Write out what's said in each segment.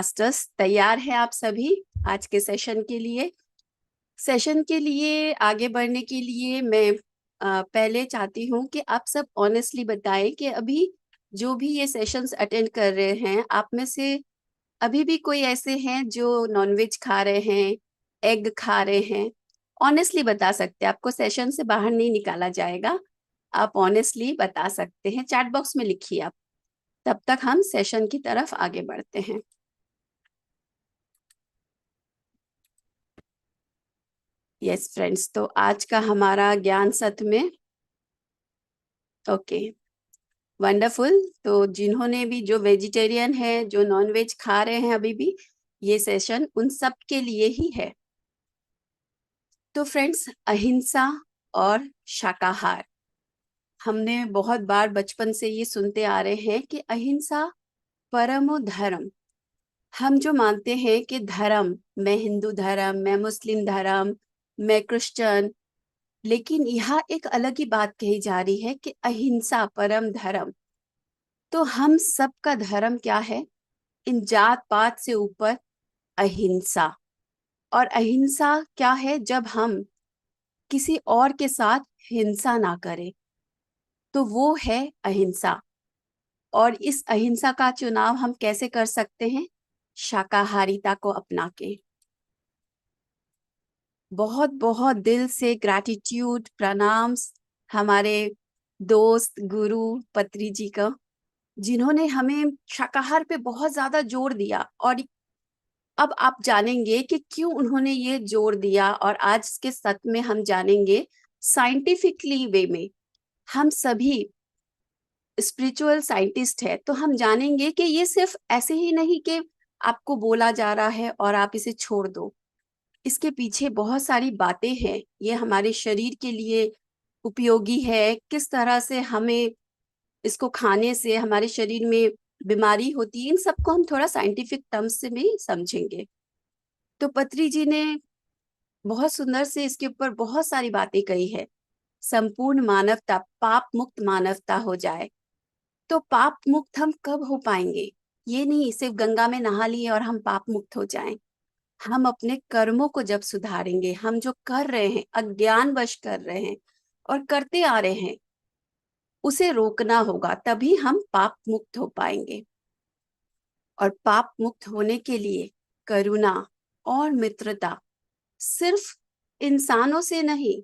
Masters तैयार हैं आप सभी आज के सेशन के लिए आगे बढ़ने के लिए मैं पहले चाहती हूँ कि आप सब ऑनेस्टली बताएं कि अभी जो भी ये सेशंस अटेंड कर रहे हैं आप में से अभी भी कोई ऐसे हैं जो नॉनवेज खा रहे हैं, एग खा रहे हैं। ऑनेस्टली बता सकते हैं, आपको सेशन से बाहर नहीं निकाला जाएगा। आप ऑनेस्टली बता सकते हैं, चैट बॉक्स में लिखिए आप। तब तक हम सेशन की तरफ आगे बढ़ते हैं। यस फ्रेंड्स, तो आज का हमारा ज्ञान सत्र में ओके वंडरफुल। तो जिन्होंने भी, जो वेजिटेरियन है, जो नॉन वेज खा रहे हैं अभी भी, ये सेशन उन सब के लिए ही है। तो फ्रेंड्स, अहिंसा और शाकाहार, हमने बहुत बार बचपन से ये सुनते आ रहे हैं कि अहिंसा परमो धर्म। हम जो मानते हैं कि धर्म, मैं हिंदू धर्म, मैं मुस्लिम धर्म, मैं क्रिश्चियन, लेकिन यहाँ एक अलग ही बात कही जा रही है कि अहिंसा परम धर्म। तो हम सबका धर्म क्या है? इन जात पात से ऊपर अहिंसा। और अहिंसा क्या है? जब हम किसी और के साथ हिंसा ना करें, तो वो है अहिंसा। और इस अहिंसा का चुनाव हम कैसे कर सकते हैं? शाकाहारिता को अपना के। बहुत बहुत दिल से ग्रैटिट्यूड, प्रणाम्स हमारे दोस्त गुरु पत्री जी का, जिन्होंने हमें शाकाहार पे बहुत ज्यादा जोर दिया। और अब आप जानेंगे कि क्यों उन्होंने ये जोर दिया, और आज के सत्र में हम जानेंगे साइंटिफिकली वे में। हम सभी स्पिरिचुअल साइंटिस्ट है, तो हम जानेंगे कि ये सिर्फ ऐसे ही नहीं कि आपको बोला जा रहा है और आप इसे छोड़ दो। इसके पीछे बहुत सारी बातें हैं। ये हमारे शरीर के लिए उपयोगी है, किस तरह से हमें इसको खाने से हमारे शरीर में बीमारी होती है, इन सबको हम थोड़ा साइंटिफिक टर्म्स से भी समझेंगे। तो पत्री जी ने बहुत सुंदर से इसके ऊपर बहुत सारी बातें कही है। संपूर्ण मानवता पाप मुक्त मानवता हो जाए। तो पाप मुक्त हम कब हो पाएंगे? ये नहीं सिर्फ गंगा में नहा लिए और हम पाप मुक्त हो जाएं। हम अपने कर्मों को जब सुधारेंगे, हम जो कर रहे हैं, अज्ञानवश कर रहे हैं और करते आ रहे हैं, उसे रोकना होगा, तभी हम पाप मुक्त हो पाएंगे। और पाप मुक्त होने के लिए करुणा और मित्रता सिर्फ इंसानों से नहीं,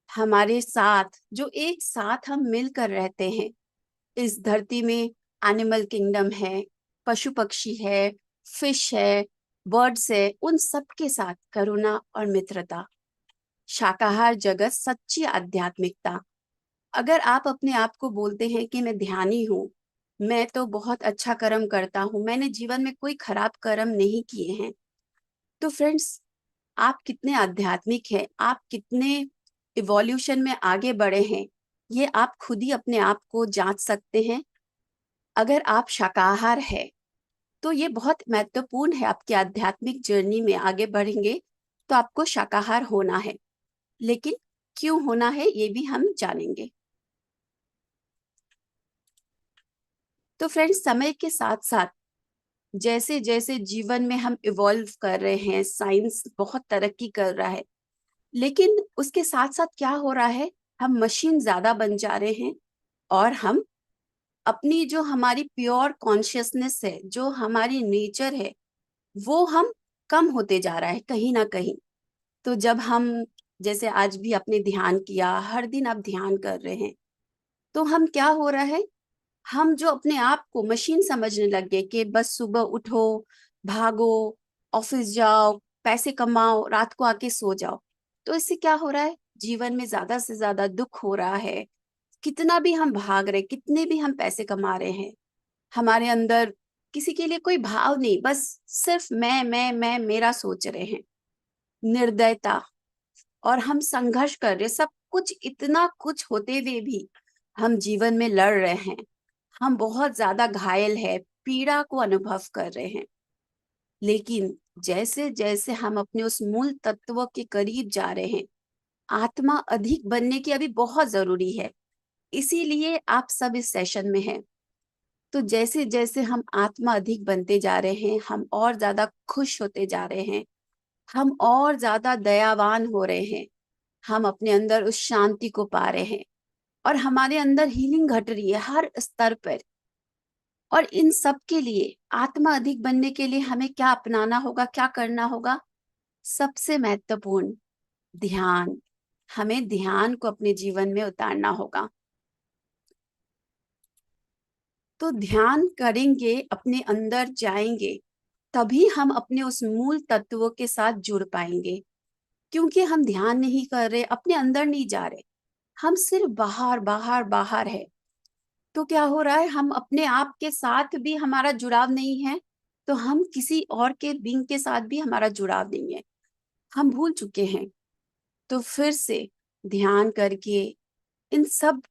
हमारे साथ जो एक साथ हम मिलकर रहते हैं इस धरती में, एनिमल किंगडम है, पशु पक्षी है, फिश है, बर्ड्स है, उन सब के साथ करुणा और मित्रता। शाकाहार जगत सच्ची आध्यात्मिकता। अगर आप अपने आप को बोलते हैं कि मैं ध्यानी हूँ, मैं तो बहुत अच्छा कर्म करता हूँ, मैंने जीवन में कोई खराब कर्म नहीं किए हैं, तो फ्रेंड्स, आप कितने आध्यात्मिक हैं, आप कितने इवोल्यूशन में आगे बढ़े हैं, ये आप खुद ही अपने आप को जांच सकते हैं। अगर आप शाकाहार है, तो ये बहुत महत्वपूर्ण है। आपकी आध्यात्मिक जर्नी में आगे बढ़ेंगे तो आपको शाकाहार होना है। लेकिन क्यों होना है, ये भी हम जानेंगे। तो फ्रेंड्स, समय के साथ साथ जैसे जैसे जीवन में हम इवॉल्व कर रहे हैं, साइंस बहुत तरक्की कर रहा है, लेकिन उसके साथ साथ क्या हो रहा है? हम मशीन ज्यादा बन जा रहे हैं, और हम अपनी जो हमारी प्योर कॉन्शियसनेस है, जो हमारी नेचर है, वो हम कम होते जा रहा है कहीं ना कहीं। तो जब हम, जैसे आज भी आपने ध्यान किया, हर दिन आप ध्यान कर रहे हैं, तो हम क्या हो रहा है, हम जो अपने आप को मशीन समझने लग गए कि बस सुबह उठो, भागो, ऑफिस जाओ, पैसे कमाओ, रात को आके सो जाओ। तो इससे क्या हो रहा है? जीवन में ज्यादा से ज्यादा दुख हो रहा है। कितना भी हम भाग रहे, कितने भी हम पैसे कमा रहे हैं, हमारे अंदर किसी के लिए कोई भाव नहीं, बस सिर्फ मैं मेरा सोच रहे हैं। निर्दयता, और हम संघर्ष कर रहे, सब कुछ इतना कुछ होते हुए भी हम जीवन में लड़ रहे हैं। हम बहुत ज्यादा घायल है, पीड़ा को अनुभव कर रहे हैं। लेकिन जैसे जैसे हम अपने उस मूल तत्व के करीब जा रहे हैं, आत्मा अधिक बनने की अभी बहुत जरूरी है। इसीलिए आप सब इस सेशन में हैं। तो जैसे जैसे हम आत्मा अधिक बनते जा रहे हैं, हम और ज्यादा खुश होते जा रहे हैं, हम और ज्यादा दयावान हो रहे हैं, हम अपने अंदर उस शांति को पा रहे हैं, और हमारे अंदर हीलिंग घट रही है हर स्तर पर। और इन सब के लिए, आत्मा अधिक बनने के लिए हमें क्या अपनाना होगा, क्या करना होगा? सबसे महत्वपूर्ण, ध्यान। हमें ध्यान को अपने जीवन में उतारना होगा। तो ध्यान करेंगे, अपने अंदर जाएंगे, तभी हम अपने उस मूल तत्वों के साथ जुड़ पाएंगे। क्योंकि हम ध्यान नहीं कर रहे, अपने अंदर नहीं जा रहे, हम सिर्फ बाहर बाहर बाहर है। तो क्या हो रहा है, हम अपने आप के साथ भी हमारा जुड़ाव नहीं है, तो हम किसी और के बीइंग के साथ भी हमारा जुड़ाव नहीं है, हम भूल चुके हैं। तो फिर से ध्यान करके, इन सब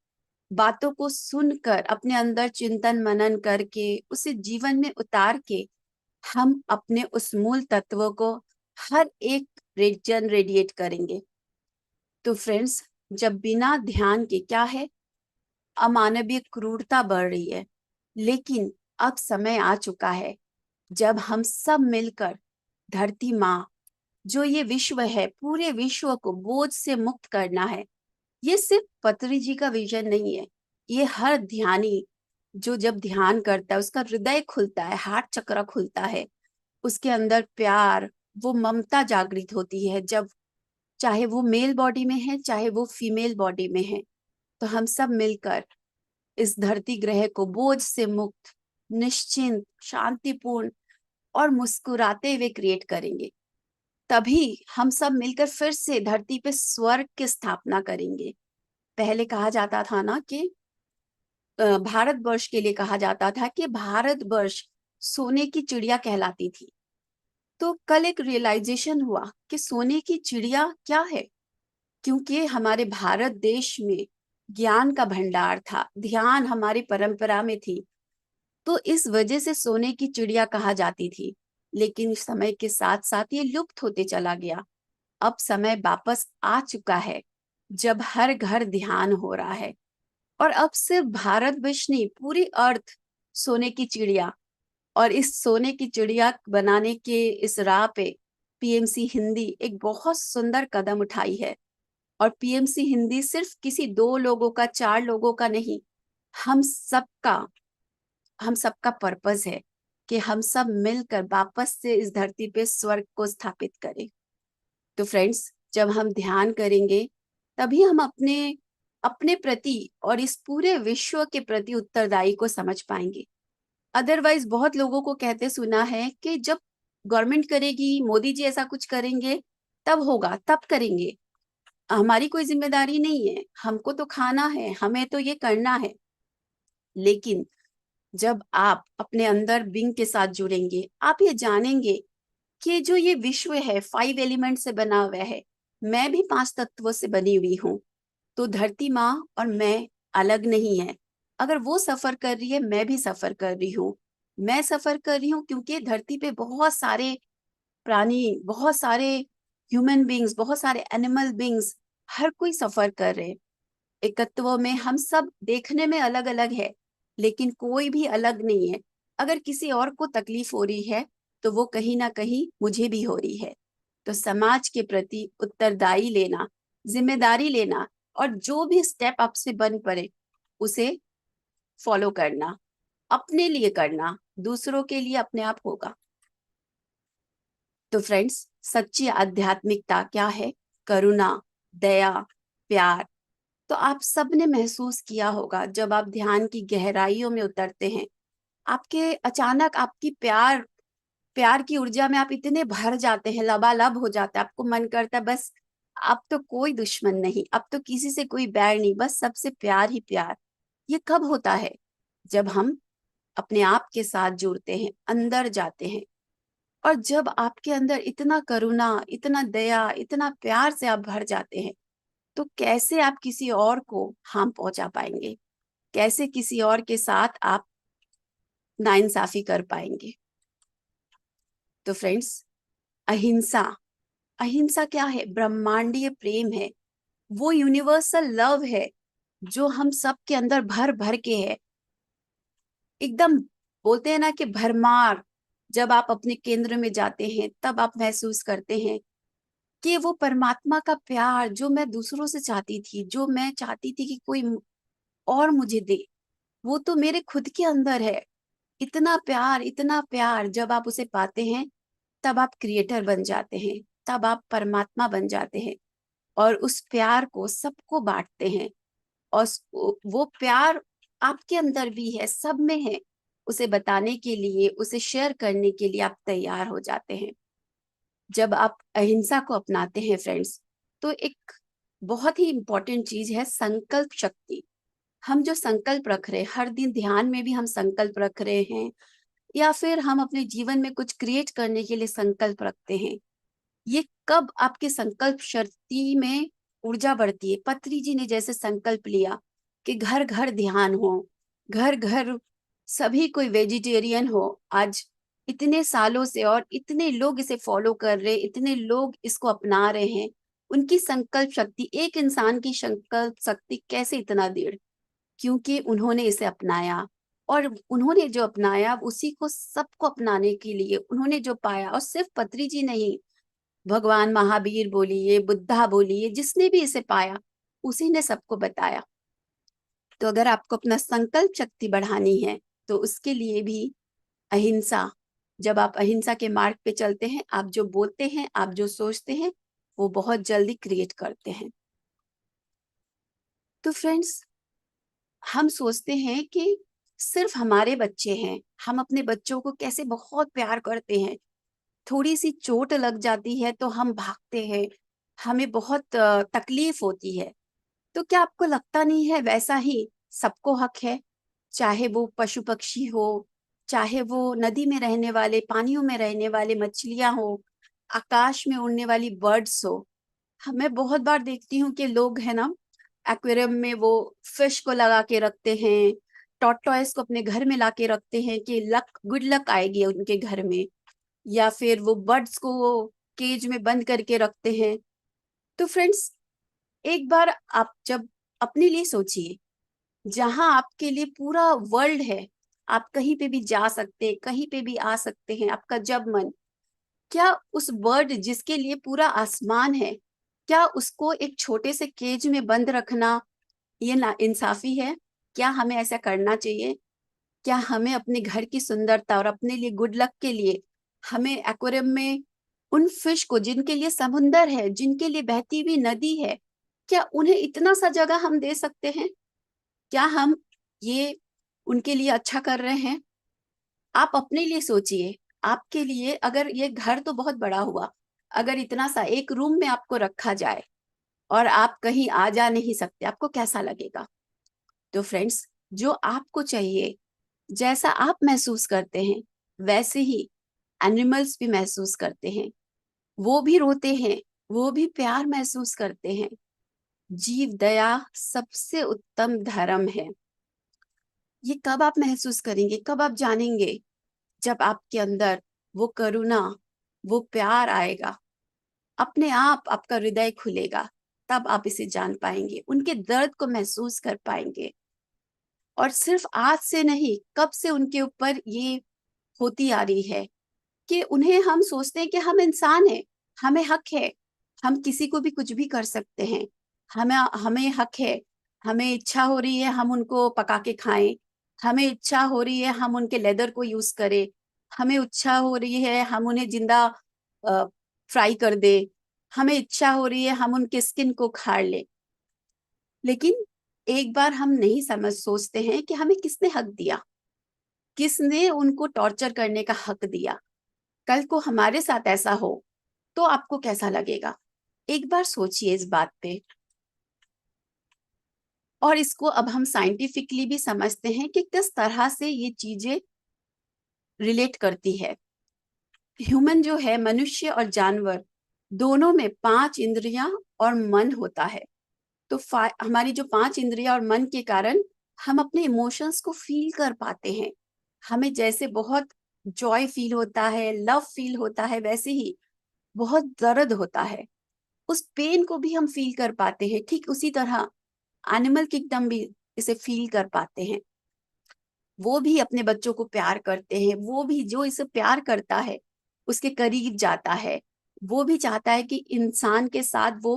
बातों को सुनकर, अपने अंदर चिंतन मनन करके, उसे जीवन में उतार के, हम अपने उस मूल तत्व को हर एक रीजन रेडिएट करेंगे। तो फ्रेंड्स, जब बिना ध्यान के क्या है, अमानवीय क्रूरता बढ़ रही है। लेकिन अब समय आ चुका है जब हम सब मिलकर धरती माँ, जो ये विश्व है, पूरे विश्व को बोझ से मुक्त करना है। ये सिर्फ पत्री जी का विजन नहीं है, ये हर ध्यानी जो जब ध्यान करता है, उसका हृदय खुलता है, हार्ट चक्र खुलता है, उसके अंदर प्यार, वो ममता जागृत होती है। जब, चाहे वो मेल बॉडी में है, चाहे वो फीमेल बॉडी में है, तो हम सब मिलकर इस धरती ग्रह को बोझ से मुक्त, निश्चिंत, शांतिपूर्ण और मुस्कुराते हुए क्रिएट करेंगे। तभी हम सब मिलकर फिर से धरती पे स्वर्ग की स्थापना करेंगे। पहले कहा जाता था ना कि भारतवर्ष के लिए कहा जाता था कि भारतवर्ष सोने की चिड़िया कहलाती थी। तो कल एक रियलाइजेशन हुआ कि सोने की चिड़िया क्या है। क्योंकि हमारे भारत देश में ज्ञान का भंडार था, ध्यान हमारी परंपरा में थी, तो इस वजह से सोने की चिड़िया कहा जाती थी। लेकिन समय के साथ साथ ये लुप्त होते चला गया। अब समय वापस आ चुका है जब हर घर ध्यान हो रहा है। और अब सिर्फ भारत वर्ष नहीं, पूरी अर्थ सोने की चिड़िया। और इस सोने की चिड़िया बनाने के इस राह पे पीएमसी हिंदी एक बहुत सुंदर कदम उठाई है। और पीएमसी हिंदी सिर्फ किसी 2 लोगों का, 4 लोगों का नहीं, हम सबका, हम सबका पर्पस है कि हम सब मिलकर वापस से इस धरती पे स्वर्ग को स्थापित करें। तो फ्रेंड्स, जब हम ध्यान करेंगे, तभी हम अपने अपने प्रति और इस पूरे विश्व के प्रति उत्तरदायी को समझ पाएंगे। अदरवाइज बहुत लोगों को कहते सुना है कि जब गवर्नमेंट करेगी, मोदी जी ऐसा कुछ करेंगे, तब होगा, तब करेंगे, हमारी कोई जिम्मेदारी नहीं है, हमको तो खाना है, हमें तो ये करना है। लेकिन जब आप अपने अंदर बिंग के साथ जुड़ेंगे, आप ये जानेंगे कि जो ये विश्व है 5 एलिमेंट से बना हुआ है, मैं भी 5 तत्वों से बनी हुई हूँ। तो धरती माँ और मैं अलग नहीं है। अगर वो सफर कर रही है, मैं भी सफर कर रही हूँ। मैं सफर कर रही हूँ क्योंकि धरती पे बहुत सारे प्राणी, बहुत सारे ह्यूमन बींग्स, बहुत सारे एनिमल बींग्स, हर कोई सफर कर रहे हैं। एकत्व में हम सब देखने में अलग अलग है, लेकिन कोई भी अलग नहीं है। अगर किसी और को तकलीफ हो रही है, तो वो कहीं ना कहीं मुझे भी हो रही है। तो समाज के प्रति उत्तरदायी लेना, जिम्मेदारी लेना, और जो भी स्टेप आपसे बन पड़े उसे फॉलो करना, अपने लिए करना, दूसरों के लिए अपने आप होगा। तो फ्रेंड्स, सच्ची आध्यात्मिकता क्या है? करुणा, दया, प्यार। तो आप सबने महसूस किया होगा, जब आप ध्यान की गहराइयों में उतरते हैं, आपके अचानक आपकी प्यार प्यार की ऊर्जा में आप इतने भर जाते हैं, लबालब हो जाते हैं, आपको मन करता है बस अब तो कोई दुश्मन नहीं, अब तो किसी से कोई बैर नहीं, बस सबसे प्यार ही प्यार। ये कब होता है? जब हम अपने आप के साथ जुड़ते हैं, अंदर जाते हैं। और जब आपके अंदर इतना करुणा, इतना दया, इतना प्यार से आप भर जाते हैं, तो कैसे आप किसी और को हार्म पहुंचा पाएंगे? कैसे किसी और के साथ आप नाइंसाफी कर पाएंगे? तो फ्रेंड्स, अहिंसा, अहिंसा क्या है? ब्रह्मांडीय प्रेम है, वो यूनिवर्सल लव है जो हम सब के अंदर भर भर के है। एकदम बोलते हैं ना कि भरमार, जब आप अपने केंद्र में जाते हैं तब आप महसूस करते हैं कि वो परमात्मा का प्यार जो मैं दूसरों से चाहती थी, जो मैं चाहती थी कि कोई और मुझे दे, वो तो मेरे खुद के अंदर है। इतना प्यार जब आप उसे पाते हैं, तब आप क्रिएटर बन जाते हैं, तब आप परमात्मा बन जाते हैं और उस प्यार को सबको बांटते हैं। और वो प्यार आपके अंदर भी है, सब में है। उसे बताने के लिए, उसे शेयर करने के लिए आप तैयार हो जाते हैं। जब आप अहिंसा को अपनाते हैं फ्रेंड्स, तो एक बहुत ही इंपॉर्टेंट चीज है संकल्प शक्ति। हम जो संकल्प रख रहे हैं, हर दिन ध्यान में भी हम संकल्प रख रहे हैं, या फिर हम अपने जीवन में कुछ क्रिएट करने के लिए संकल्प रखते हैं, ये कब आपके संकल्प शक्ति में ऊर्जा बढ़ती है। पत्री जी ने जैसे संकल्प लिया कि घर घर ध्यान हो, घर घर सभी कोई वेजिटेरियन हो। आज इतने सालों से और इतने लोग इसे फॉलो कर रहे, इतने लोग इसको अपना रहे हैं। उनकी संकल्प शक्ति, एक इंसान की संकल्प शक्ति कैसे इतना दृढ़? क्योंकि उन्होंने इसे अपनाया, और उन्होंने जो अपनाया उसी को सबको अपनाने के लिए उन्होंने जो पाया। और सिर्फ पत्री जी नहीं, भगवान महावीर बोलिए, बुद्धा बोलिए, जिसने भी इसे पाया उसी ने सबको बताया। तो अगर आपको अपना संकल्प शक्ति बढ़ानी है, तो उसके लिए भी अहिंसा, जब आप अहिंसा के मार्ग पे चलते हैं, आप जो बोलते हैं, आप जो सोचते हैं, वो बहुत जल्दी क्रिएट करते हैं। तो फ्रेंड्स, हम सोचते हैं कि सिर्फ हमारे बच्चे हैं, हम अपने बच्चों को कैसे बहुत प्यार करते हैं। थोड़ी सी चोट लग जाती है तो हम भागते हैं, हमें बहुत तकलीफ होती है। तो क्या आपको लगता नहीं है वैसा ही सबको हक है? चाहे वो पशु पक्षी हो, चाहे वो नदी में रहने वाले, पानियों में रहने वाले मछलियां हो, आकाश में उड़ने वाली बर्ड्स हो। मैं बहुत बार देखती हूँ कि लोग है ना, एक्वेरियम में वो फिश को लगा के रखते हैं, टॉर्टोइस को अपने घर में ला के रखते हैं कि लक, गुड लक आएगी उनके घर में। या फिर वो बर्ड्स को वो केज में बंद करके रखते हैं। तो फ्रेंड्स, एक बार आप जब अपने लिए सोचिए, जहां आपके लिए पूरा वर्ल्ड है, आप कहीं पे भी जा सकते हैं, कहीं पे भी आ सकते हैं आपका जब मन, क्या उस बर्ड जिसके लिए पूरा आसमान है, क्या उसको एक छोटे से केज में बंद रखना ये ना इंसाफी है? क्या हमें ऐसा करना चाहिए? क्या हमें अपने घर की सुंदरता और अपने लिए गुड लक के लिए हमें एक्वेरियम में उन फिश को, जिनके लिए समुंदर है, जिनके लिए बहती हुई नदी है, क्या उन्हें इतना सा जगह हम दे सकते हैं? क्या हम ये उनके लिए अच्छा कर रहे हैं? आप अपने लिए सोचिए। आपके लिए अगर ये घर तो बहुत बड़ा हुआ, अगर इतना सा एक रूम में आपको रखा जाए और आप कहीं आ जा नहीं सकते, आपको कैसा लगेगा? तो फ्रेंड्स, जो आपको चाहिए, जैसा आप महसूस करते हैं, वैसे ही एनिमल्स भी महसूस करते हैं। वो भी रोते हैं, वो भी प्यार महसूस करते हैं। जीव दया सबसे उत्तम धर्म है। ये कब आप महसूस करेंगे, कब आप जानेंगे? जब आपके अंदर वो करुणा, वो प्यार आएगा, अपने आप आपका हृदय खुलेगा, तब आप इसे जान पाएंगे, उनके दर्द को महसूस कर पाएंगे। और सिर्फ आज से नहीं, कब से उनके ऊपर ये होती आ रही है कि उन्हें, हम सोचते हैं कि हम इंसान हैं, हमें हक है, हम किसी को भी कुछ भी कर सकते हैं। हमें हमें हक है, हमें इच्छा हो रही है हम उनको पका के खाएं, हमें इच्छा हो रही है हम उनके लेदर को यूज करें, हमें इच्छा हो रही है हम उन्हें जिंदा फ्राई कर दे, हमें इच्छा हो रही है हम उनके स्किन को खाड़ ले। लेकिन एक बार हम नहीं समझ सोचते हैं कि हमें किसने हक दिया, किसने उनको टॉर्चर करने का हक दिया? कल को हमारे साथ ऐसा हो तो आपको कैसा लगेगा? एक बार सोचिए इस बात पे। और इसको अब हम साइंटिफिकली भी समझते हैं कि किस तरह से ये चीजें रिलेट करती है। ह्यूमन जो है, मनुष्य और जानवर, दोनों में 5 इंद्रियां और मन होता है। तो हमारी जो 5 इंद्रियां और मन के कारण हम अपने इमोशंस को फील कर पाते हैं। हमें जैसे बहुत जॉय फील होता है, लव फील होता है, वैसे ही बहुत दर्द होता है, उस पेन को भी हम फील कर पाते हैं। ठीक उसी तरह एनिमल किंगडम भी इसे फील कर पाते हैं। वो भी अपने बच्चों को प्यार करते हैं, वो भी जो इसे प्यार करता है उसके करीब जाता है, वो भी चाहता है कि इंसान के साथ वो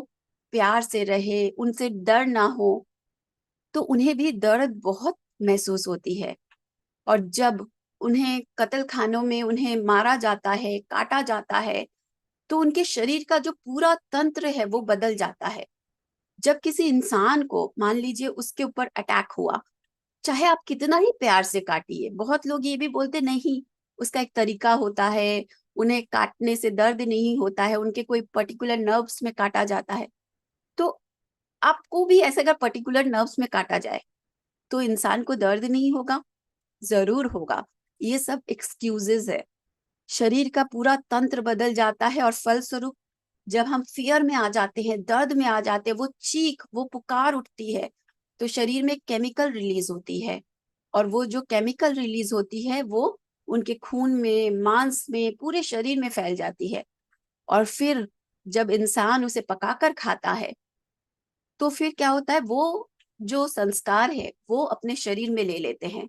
प्यार से रहे, उनसे डर ना हो। तो उन्हें भी दर्द बहुत महसूस होती है। और जब उन्हें कत्ल खानों में उन्हें मारा जाता है, काटा जाता है, तो उनके शरीर का जो पूरा तंत्र है वो बदल जाता है। जब किसी इंसान को मान लीजिए उसके ऊपर अटैक हुआ, चाहे आप कितना ही प्यार से काटिए, बहुत लोग ये भी बोलते नहीं, उसका एक तरीका होता है, उन्हें काटने से दर्द नहीं होता है, उनके कोई पर्टिकुलर नर्व्स में काटा जाता है। तो आपको भी ऐसे अगर पर्टिकुलर नर्व्स में काटा जाए तो इंसान को दर्द नहीं होगा? जरूर होगा। ये सब एक्सक्यूजेस है। शरीर का पूरा तंत्र बदल जाता है और फलस्वरूप जब हम फियर में आ जाते हैं, दर्द में आ जाते हैं, वो चीख, वो पुकार उठती है, तो शरीर में केमिकल रिलीज होती है। और वो जो केमिकल रिलीज होती है वो उनके खून में, मांस में, पूरे शरीर में फैल जाती है। और फिर जब इंसान उसे पकाकर खाता है तो फिर क्या होता है, वो जो संस्कार है वो अपने शरीर में ले लेते हैं।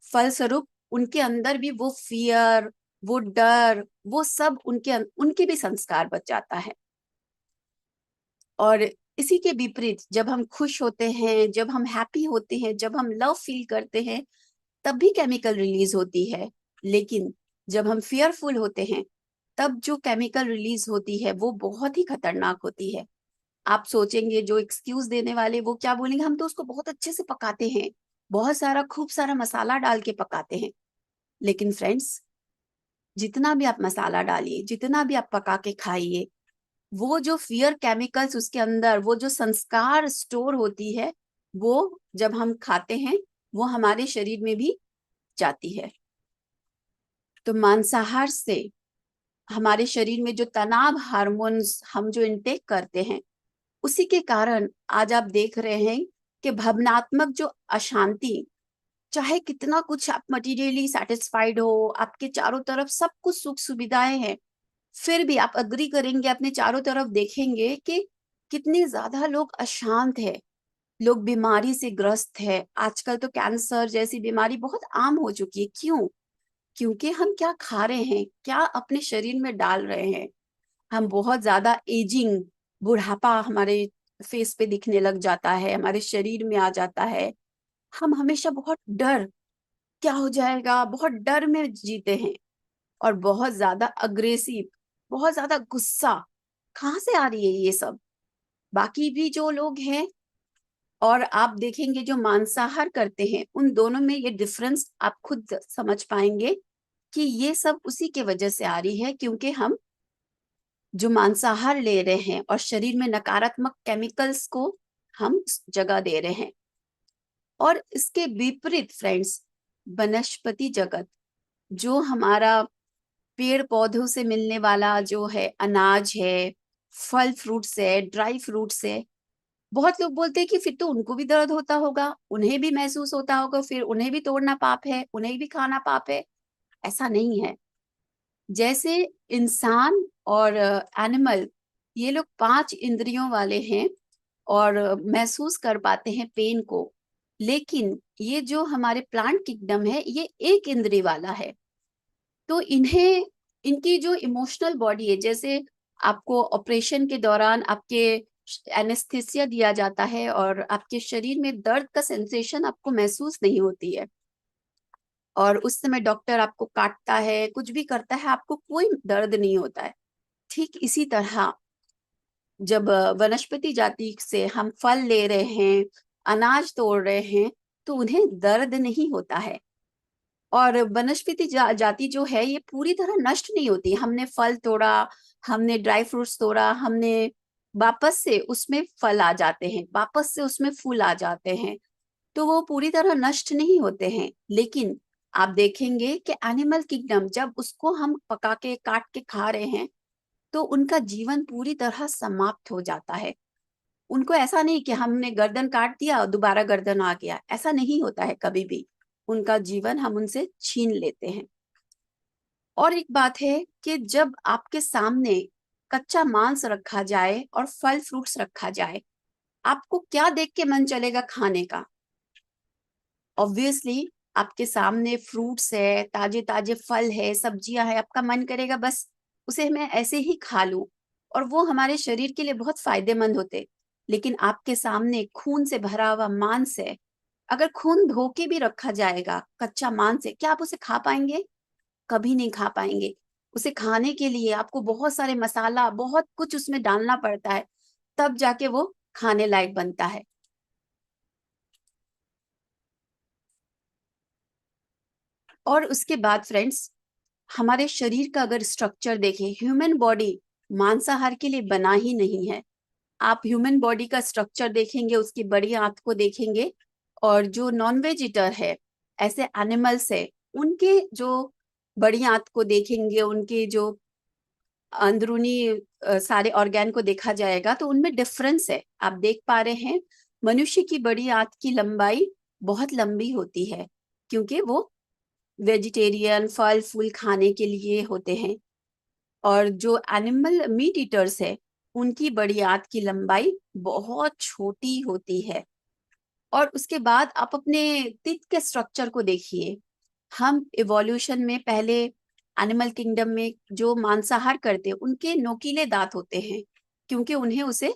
फलस्वरूप उनके अंदर भी वो फियर, वो डर, वो सब उनके भी संस्कार बच जाता है। और इसी के विपरीत जब हम खुश होते हैं, जब हम हैप्पी होते हैं, जब हम लव फील करते हैं, तब भी केमिकल रिलीज होती है। लेकिन जब हम फियरफुल होते हैं तब जो केमिकल रिलीज होती है वो बहुत ही खतरनाक होती है। आप सोचेंगे जो एक्सक्यूज देने वाले वो क्या बोलेंगे, हम तो उसको बहुत अच्छे से पकाते हैं, बहुत सारा खूब सारा मसाला डाल के पकाते हैं। लेकिन फ्रेंड्स, जितना भी आप मसाला डालिए, जितना भी आप पका के खाइए, वो जो फियर केमिकल्स उसके अंदर, वो जो संस्कार स्टोर होती है, वो जब हम खाते हैं वो हमारे शरीर में भी जाती है। तो मांसाहार से हमारे शरीर में जो तनाव हार्मोन्स हम जो इनटेक करते हैं, उसी के कारण आज आप देख रहे हैं कि भावनात्मक जो अशांति, चाहे कितना कुछ आप मटेरियली सेटिस्फाइड हो, आपके चारों तरफ सब कुछ सुख सुविधाएं हैं, फिर भी आप अग्री करेंगे, अपने चारों तरफ देखेंगे कि कितने ज्यादा लोग अशांत है, लोग बीमारी से ग्रस्त है। आजकल तो कैंसर जैसी बीमारी बहुत आम हो चुकी है। क्यों? क्योंकि हम क्या खा रहे हैं, क्या अपने शरीर में डाल रहे हैं। हम बहुत ज्यादा एजिंग, बुढ़ापा हमारे फेस पे दिखने लग जाता है, हमारे शरीर में आ जाता है। हम हमेशा बहुत डर, क्या हो जाएगा, बहुत डर में जीते हैं। और बहुत ज्यादा अग्रेसिव, बहुत ज्यादा गुस्सा, कहाँ से आ रही है ये सब? बाकी भी जो लोग हैं और आप देखेंगे जो मांसाहार करते हैं, उन दोनों में ये डिफरेंस आप खुद समझ पाएंगे कि ये सब उसी के वजह से आ रही है, क्योंकि हम जो मांसाहार ले रहे हैं और शरीर में नकारात्मक केमिकल्स को हम जगह दे रहे हैं। और इसके विपरीत फ्रेंड्स, वनस्पति जगत, जो हमारा पेड़ पौधों से मिलने वाला जो है अनाज है, फल फ्रूट्स है, ड्राई फ्रूट्स है, बहुत लोग बोलते हैं कि फिर तो उनको भी दर्द होता होगा, उन्हें भी महसूस होता होगा, फिर उन्हें भी तोड़ना पाप है, उन्हें भी खाना पाप है। ऐसा नहीं है। जैसे इंसान और एनिमल, ये लोग 5 इंद्रियों वाले हैं और महसूस कर पाते हैं पेन को। लेकिन ये जो हमारे प्लांट किंगडम है ये एक इंद्रिय वाला है। तो इन्हें, इनकी जो इमोशनल बॉडी है, जैसे आपको ऑपरेशन के दौरान आपके एनेस्थीसिया दिया जाता है और आपके शरीर में दर्द का सेंसेशन आपको महसूस नहीं होती है, और उस समय डॉक्टर आपको काटता है, कुछ भी करता है, आपको कोई दर्द नहीं होता है। ठीक इसी तरह जब वनस्पति जाति से हम फल ले रहे हैं, अनाज तोड़ रहे हैं, तो उन्हें दर्द नहीं होता है। और वनस्पति जाति जो है ये पूरी तरह नष्ट नहीं होती। हमने फल तोड़ा, हमने ड्राई फ्रूट्स तोड़ा, हमने वापस से उसमें फल आ जाते हैं, वापस से उसमें फूल आ जाते हैं, तो वो पूरी तरह नष्ट नहीं होते हैं। लेकिन आप देखेंगे कि एनिमल किंगडम, जब उसको हम पका के काट के खा रहे हैं तो उनका जीवन पूरी तरह समाप्त हो जाता है। उनको ऐसा नहीं कि हमने गर्दन काट दिया और दोबारा गर्दन आ गया, ऐसा नहीं होता है कभी भी। उनका जीवन हम उनसे छीन लेते हैं। और एक बात है कि जब आपके सामने कच्चा मांस रखा जाए और फल फ्रूट्स रखा जाए, आपको क्या देख के मन चलेगा खाने का? ऑब्वियसली आपके सामने फ्रूट्स है, ताजे ताजे फल है, सब्जियां है, आपका मन करेगा बस उसे मैं ऐसे ही खा लूं, और वो हमारे शरीर के लिए बहुत फायदेमंद होते। लेकिन आपके सामने खून से भरा हुआ मांस है, अगर खून धो के भी रखा जाएगा, कच्चा मांस है, क्या आप उसे खा पाएंगे? कभी नहीं खा पाएंगे। उसे खाने के लिए आपको बहुत सारे मसाला, बहुत कुछ उसमें डालना पड़ता है, तब जाके वो खाने लायक बनता है। और उसके बाद फ्रेंड्स, हमारे शरीर का अगर स्ट्रक्चर देखें, ह्यूमन बॉडी मांसाहार के लिए बना ही नहीं है। आप ह्यूमन बॉडी का स्ट्रक्चर देखेंगे, उसकी बड़ी आंत को देखेंगे, और जो नॉन वेज ईटर है, ऐसे एनिमल्स है, उनके जो बड़ी आंत को देखेंगे, उनके जो अंदरूनी सारे ऑर्गेन को देखा जाएगा, तो उनमें डिफरेंस है। आप देख पा रहे हैं, मनुष्य की बड़ी आंत की लंबाई बहुत लंबी होती है, क्योंकि वो वेजिटेरियन फल फूल खाने के लिए होते हैं। और जो एनिमल मीट ईटर्स है, उनकी बड़ी आंत की लंबाई बहुत छोटी होती है। और उसके बाद आप अपने टीथ के स्ट्रक्चर को देखिए। हम इवोल्यूशन में पहले एनिमल किंगडम में जो मांसाहार करते हैं, उनके नोकीले दांत होते हैं, क्योंकि उन्हें उसे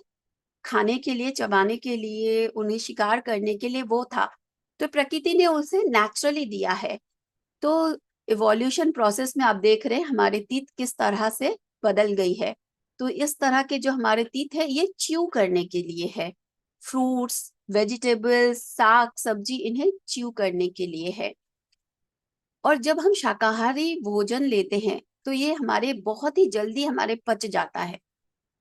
खाने के लिए, चबाने के लिए, उन्हें शिकार करने के लिए वो था। तो प्रकृति ने उसे नेचुरली दिया है। तो इवोल्यूशन प्रोसेस में आप देख रहे हैं हमारे तीत किस तरह से बदल गई है। तो इस तरह के जो हमारे तीत है, ये च्यू करने के लिए है। फ्रूट्स, वेजिटेबल्स, साग सब्जी, इन्हें च्यू करने के लिए है। और जब हम शाकाहारी भोजन लेते हैं, तो ये हमारे बहुत ही जल्दी हमारे पच जाता है,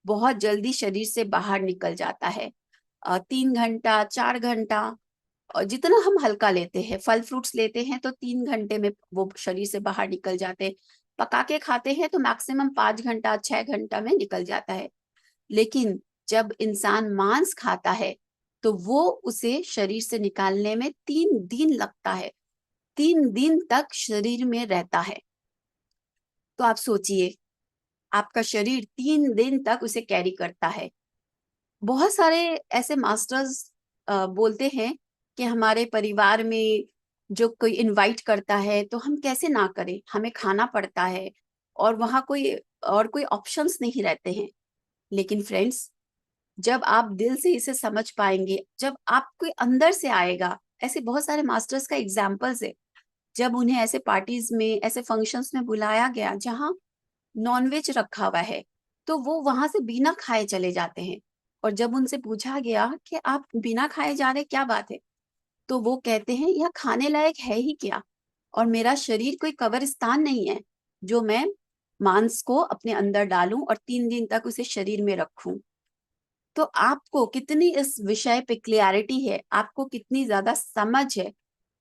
बहुत जल्दी शरीर से बाहर निकल जाता है। 3 घंटा, 4 घंटा, और जितना हम हल्का लेते हैं, फल फ्रूट्स लेते हैं, तो 3 घंटे में वो शरीर से बाहर निकल जाते हैं। पका के खाते हैं तो मैक्सिमम 5 घंटा, 6 घंटा में निकल जाता है। लेकिन जब इंसान मांस खाता है, तो वो उसे शरीर से निकालने में 3 दिन लगता है। 3 दिन तक शरीर में रहता है। तो आप सोचिए, आपका शरीर 3 दिन तक उसे कैरी करता है। बहुत सारे ऐसे मास्टर्स बोलते हैं कि हमारे परिवार में जो कोई इनवाइट करता है, तो हम कैसे ना करें, हमें खाना पड़ता है, और वहां कोई ऑप्शंस नहीं रहते हैं। लेकिन फ्रेंड्स, जब आप दिल से इसे समझ पाएंगे, जब आपके अंदर से आएगा, ऐसे बहुत सारे मास्टर्स का एग्जाम्पल्स है, जब उन्हें ऐसे पार्टीज में, ऐसे फंक्शंस में बुलाया गया जहां नॉनवेज रखा हुआ है, तो वो वहां से बिना खाए चले जाते हैं। और जब उनसे पूछा गया कि आप बिना खाए जा रहे, क्या बात है, तो वो कहते हैं यह खाने लायक है ही क्या, और मेरा शरीर कोई कब्रिस्तान नहीं है जो मैं मांस को अपने अंदर डालूं और 3 दिन तक उसे शरीर में रखूं। तो आपको कितनी इस विषय पे क्लियरिटी है, आपको कितनी ज्यादा समझ है,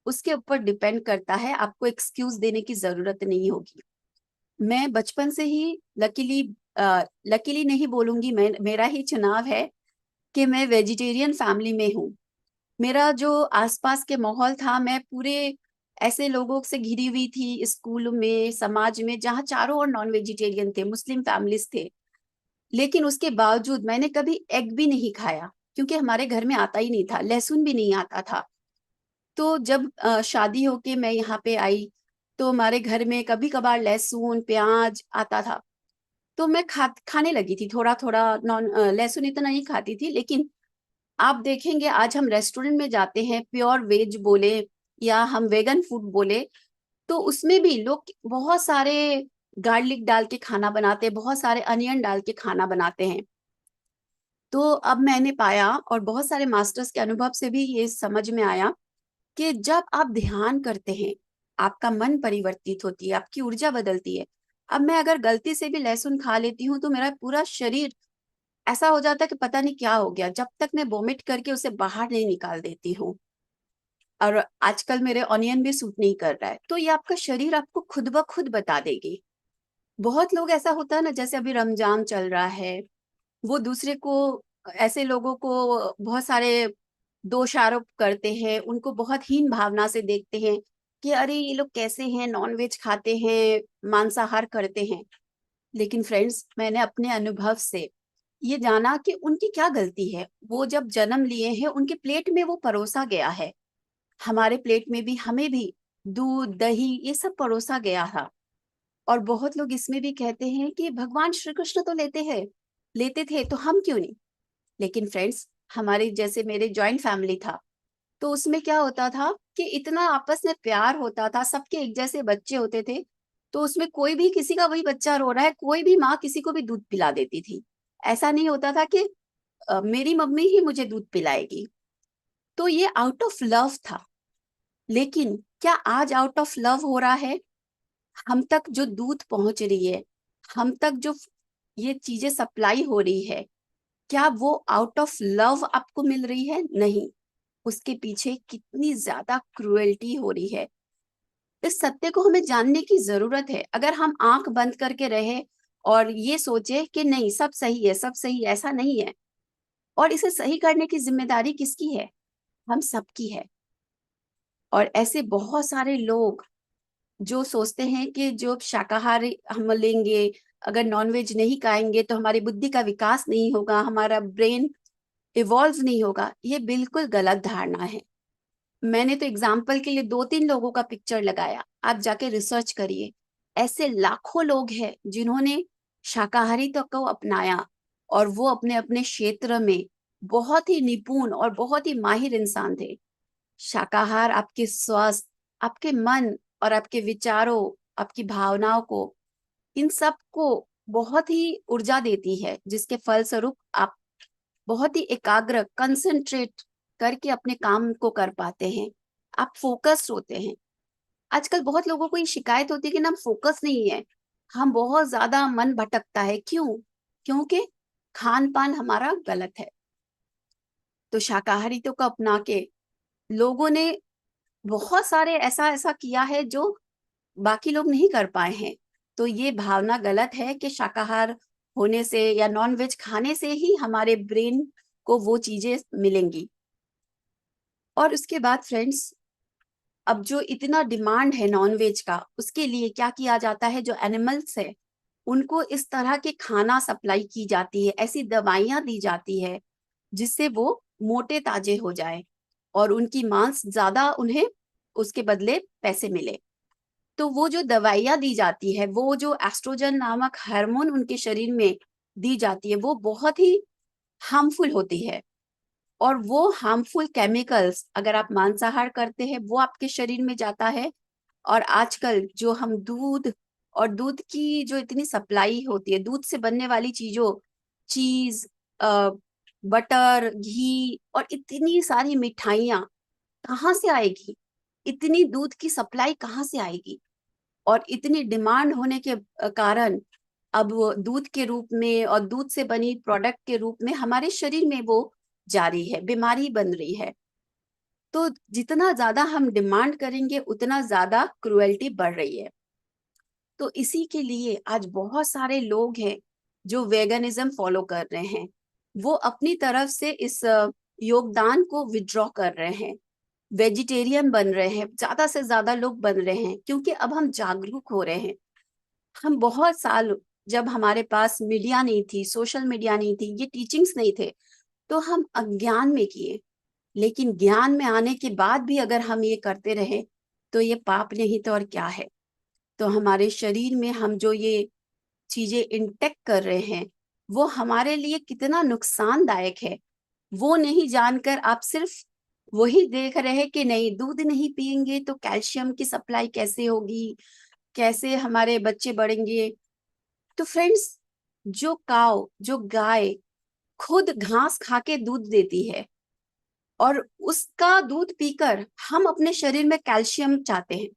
उसके ऊपर डिपेंड करता है। आपको एक्सक्यूज देने की जरूरत नहीं होगी। मैं बचपन से ही लकीली, लकीली नहीं बोलूंगी, मैं, मेरा ही चुनाव है कि मैं वेजिटेरियन फैमिली में हूँ। मेरा जो आसपास के माहौल था, मैं पूरे ऐसे लोगों से घिरी हुई थी, स्कूल में, समाज में, जहाँ चारों ओर नॉन वेजिटेरियन थे, मुस्लिम फैमिलीज थे। लेकिन उसके बावजूद मैंने कभी एग भी नहीं खाया, क्योंकि हमारे घर में आता ही नहीं था, लहसुन भी नहीं आता था। तो जब शादी होके मैं यहाँ पे आई, तो हमारे घर में कभी कभार लहसुन प्याज आता था, तो मैं खाने लगी थी थोड़ा थोड़ा। नॉन लहसुन इतना नहीं खाती थी। लेकिन आप देखेंगे, आज हम रेस्टोरेंट में जाते हैं, प्योर वेज बोले या हम वेगन फूड बोले, तो उसमें भी लोग बहुत सारे गार्लिक डाल के खाना बनाते हैं, बहुत सारे अनियन डाल के खाना बनाते हैं। तो अब मैंने पाया, और बहुत सारे मास्टर्स के अनुभव से भी ये समझ में आया, कि जब आप ध्यान करते हैं, आपका मन परिवर्तित होती है, आपकी ऊर्जा बदलती है। अब मैं अगर गलती से भी लहसुन खा लेती हूँ, तो मेरा पूरा शरीर ऐसा हो जाता है कि पता नहीं क्या हो गया, जब तक मैं वोमिट करके उसे बाहर नहीं निकाल देती हूँ। और आजकल मेरे ऑनियन भी सूट नहीं कर रहा है, तो ये आपका शरीर आपको खुद ब खुद बता देगी। बहुत लोग, ऐसा होता है ना, जैसे अभी रमजान चल रहा है, वो दूसरे को, ऐसे लोगों को बहुत सारे दोषारोप करते हैं, उनको बहुत हीन भावना से देखते हैं कि अरे ये लोग कैसे हैं, नॉनवेज खाते हैं, मांसाहार करते हैं। लेकिन फ्रेंड्स, मैंने अपने अनुभव से ये जाना कि उनकी क्या गलती है। वो जब जन्म लिए हैं, उनके प्लेट में वो परोसा गया है, हमारे प्लेट में भी, हमें भी दूध दही ये सब परोसा गया था। और बहुत लोग इसमें भी कहते हैं कि भगवान श्री कृष्ण तो लेते थे तो हम क्यों नहीं। लेकिन फ्रेंड्स, हमारे जैसे मेरे जॉइंट फैमिली था, तो उसमें क्या होता था कि इतना आपस में प्यार होता था, सबके एक जैसे बच्चे होते थे। तो उसमें कोई भी किसी का वही बच्चा रो रहा है, कोई भी माँ किसी को भी दूध पिला देती थी। ऐसा नहीं होता था कि मेरी मम्मी ही मुझे दूध पिलाएगी। तो ये आउट ऑफ लव था। लेकिन क्या आज आउट ऑफ लव हो रहा है? हम तक जो दूध पहुंच रही है, हम तक जो ये चीजें सप्लाई हो रही है, क्या वो आउट ऑफ लव आपको मिल रही है? नहीं। उसके पीछे कितनी ज्यादा क्रुएल्टी हो रही है, इस सत्य को हमें जानने की जरूरत है। अगर हम आंख बंद करके रहे और ये सोचे कि नहीं सब सही है, सब सही है, ऐसा नहीं है। और इसे सही करने की जिम्मेदारी किसकी है? हम सबकी है। और ऐसे बहुत सारे लोग जो सोचते हैं कि जो शाकाहारी हम लेंगे, अगर नॉनवेज नहीं खाएंगे तो हमारी बुद्धि का विकास नहीं होगा, हमारा ब्रेन इवॉल्व नहीं होगा। ये बिल्कुल गलत धारणा है। मैंने तो एग्जाम्पल के लिए 2-3 लोगों का पिक्चर लगाया, आप जाके रिसर्च करिए। ऐसे लाखों लोग हैं जिन्होंने शाकाहारी तक को अपनाया, और वो अपने अपने क्षेत्र में बहुत ही निपुण और बहुत ही माहिर इंसान थे। शाकाहार आपके स्वास्थ्य, आपके मन और आपके विचारों, आपकी भावनाओं को, इन सब को बहुत ही ऊर्जा देती है, जिसके फलस्वरूप आप बहुत ही एकाग्र कंसंट्रेट करके अपने काम को कर पाते हैं। आप फोकस्ड होते हैं। आजकल बहुत लोगों को ये शिकायत होती है कि ना हम फोकस नहीं है, हम बहुत ज्यादा मन भटकता है। क्यों? क्योंकि खान पान हमारा गलत है। तो शाकाहारी को अपना के लोगों ने बहुत सारे ऐसा ऐसा किया है जो बाकी लोग नहीं कर पाए हैं। तो ये भावना गलत है कि शाकाहार होने से या नॉन वेज खाने से ही हमारे ब्रेन को वो चीजें मिलेंगी। और उसके बाद फ्रेंड्स, अब जो इतना डिमांड है नॉन वेज का, उसके लिए क्या किया जाता है? जो एनिमल्स है उनको इस तरह के खाना सप्लाई की जाती है, ऐसी दवाइयां दी जाती है जिससे वो मोटे ताजे हो जाए और उनकी मांस ज्यादा उन्हें उसके बदले पैसे मिले। तो वो जो दवाइयां दी जाती है, वो जो एस्ट्रोजन नामक हार्मोन उनके शरीर में दी जाती है, वो बहुत ही हार्मफुल होती है। और वो हार्मफुल केमिकल्स अगर आप मांसाहार करते हैं वो आपके शरीर में जाता है। और आजकल जो हम दूध और दूध की जो इतनी सप्लाई होती है, दूध से बनने वाली चीजों, चीज, बटर, घी और इतनी सारी मिठाइयाँ कहाँ से आएगी? इतनी दूध की सप्लाई कहाँ से आएगी? और इतनी डिमांड होने के कारण अब वो दूध के रूप में और दूध से बनी प्रोडक्ट के रूप में हमारे शरीर में वो जा रही है, बीमारी बन रही है। तो जितना ज्यादा हम डिमांड करेंगे उतना ज्यादा क्रुएल्टी बढ़ रही है। तो इसी के लिए आज बहुत सारे लोग हैं जो वेगनिज्म फॉलो कर रहे हैं। वो अपनी तरफ से इस योगदान को विड्रॉ कर रहे हैं, वेजिटेरियन बन रहे हैं, ज्यादा से ज्यादा लोग बन रहे हैं, क्योंकि अब हम जागरूक हो रहे हैं। हम बहुत साल, जब हमारे पास मीडिया नहीं थी, सोशल मीडिया नहीं थी, ये टीचिंग्स नहीं थे, तो हम अज्ञान में किए। लेकिन ज्ञान में आने के बाद भी अगर हम ये करते रहे तो ये पाप नहीं तो और क्या है। तो हमारे शरीर में हम जो ये चीजें इंटेक्ट कर रहे हैं वो हमारे लिए कितना नुकसानदायक है, वो नहीं जानकर आप सिर्फ वही देख रहे हैं कि नहीं दूध नहीं पियेंगे तो कैल्शियम की सप्लाई कैसे होगी, कैसे हमारे बच्चे बढ़ेंगे। तो फ्रेंड्स, जो गाय खुद घास खा के दूध देती है और उसका दूध पीकर हम अपने शरीर में कैल्शियम चाहते हैं,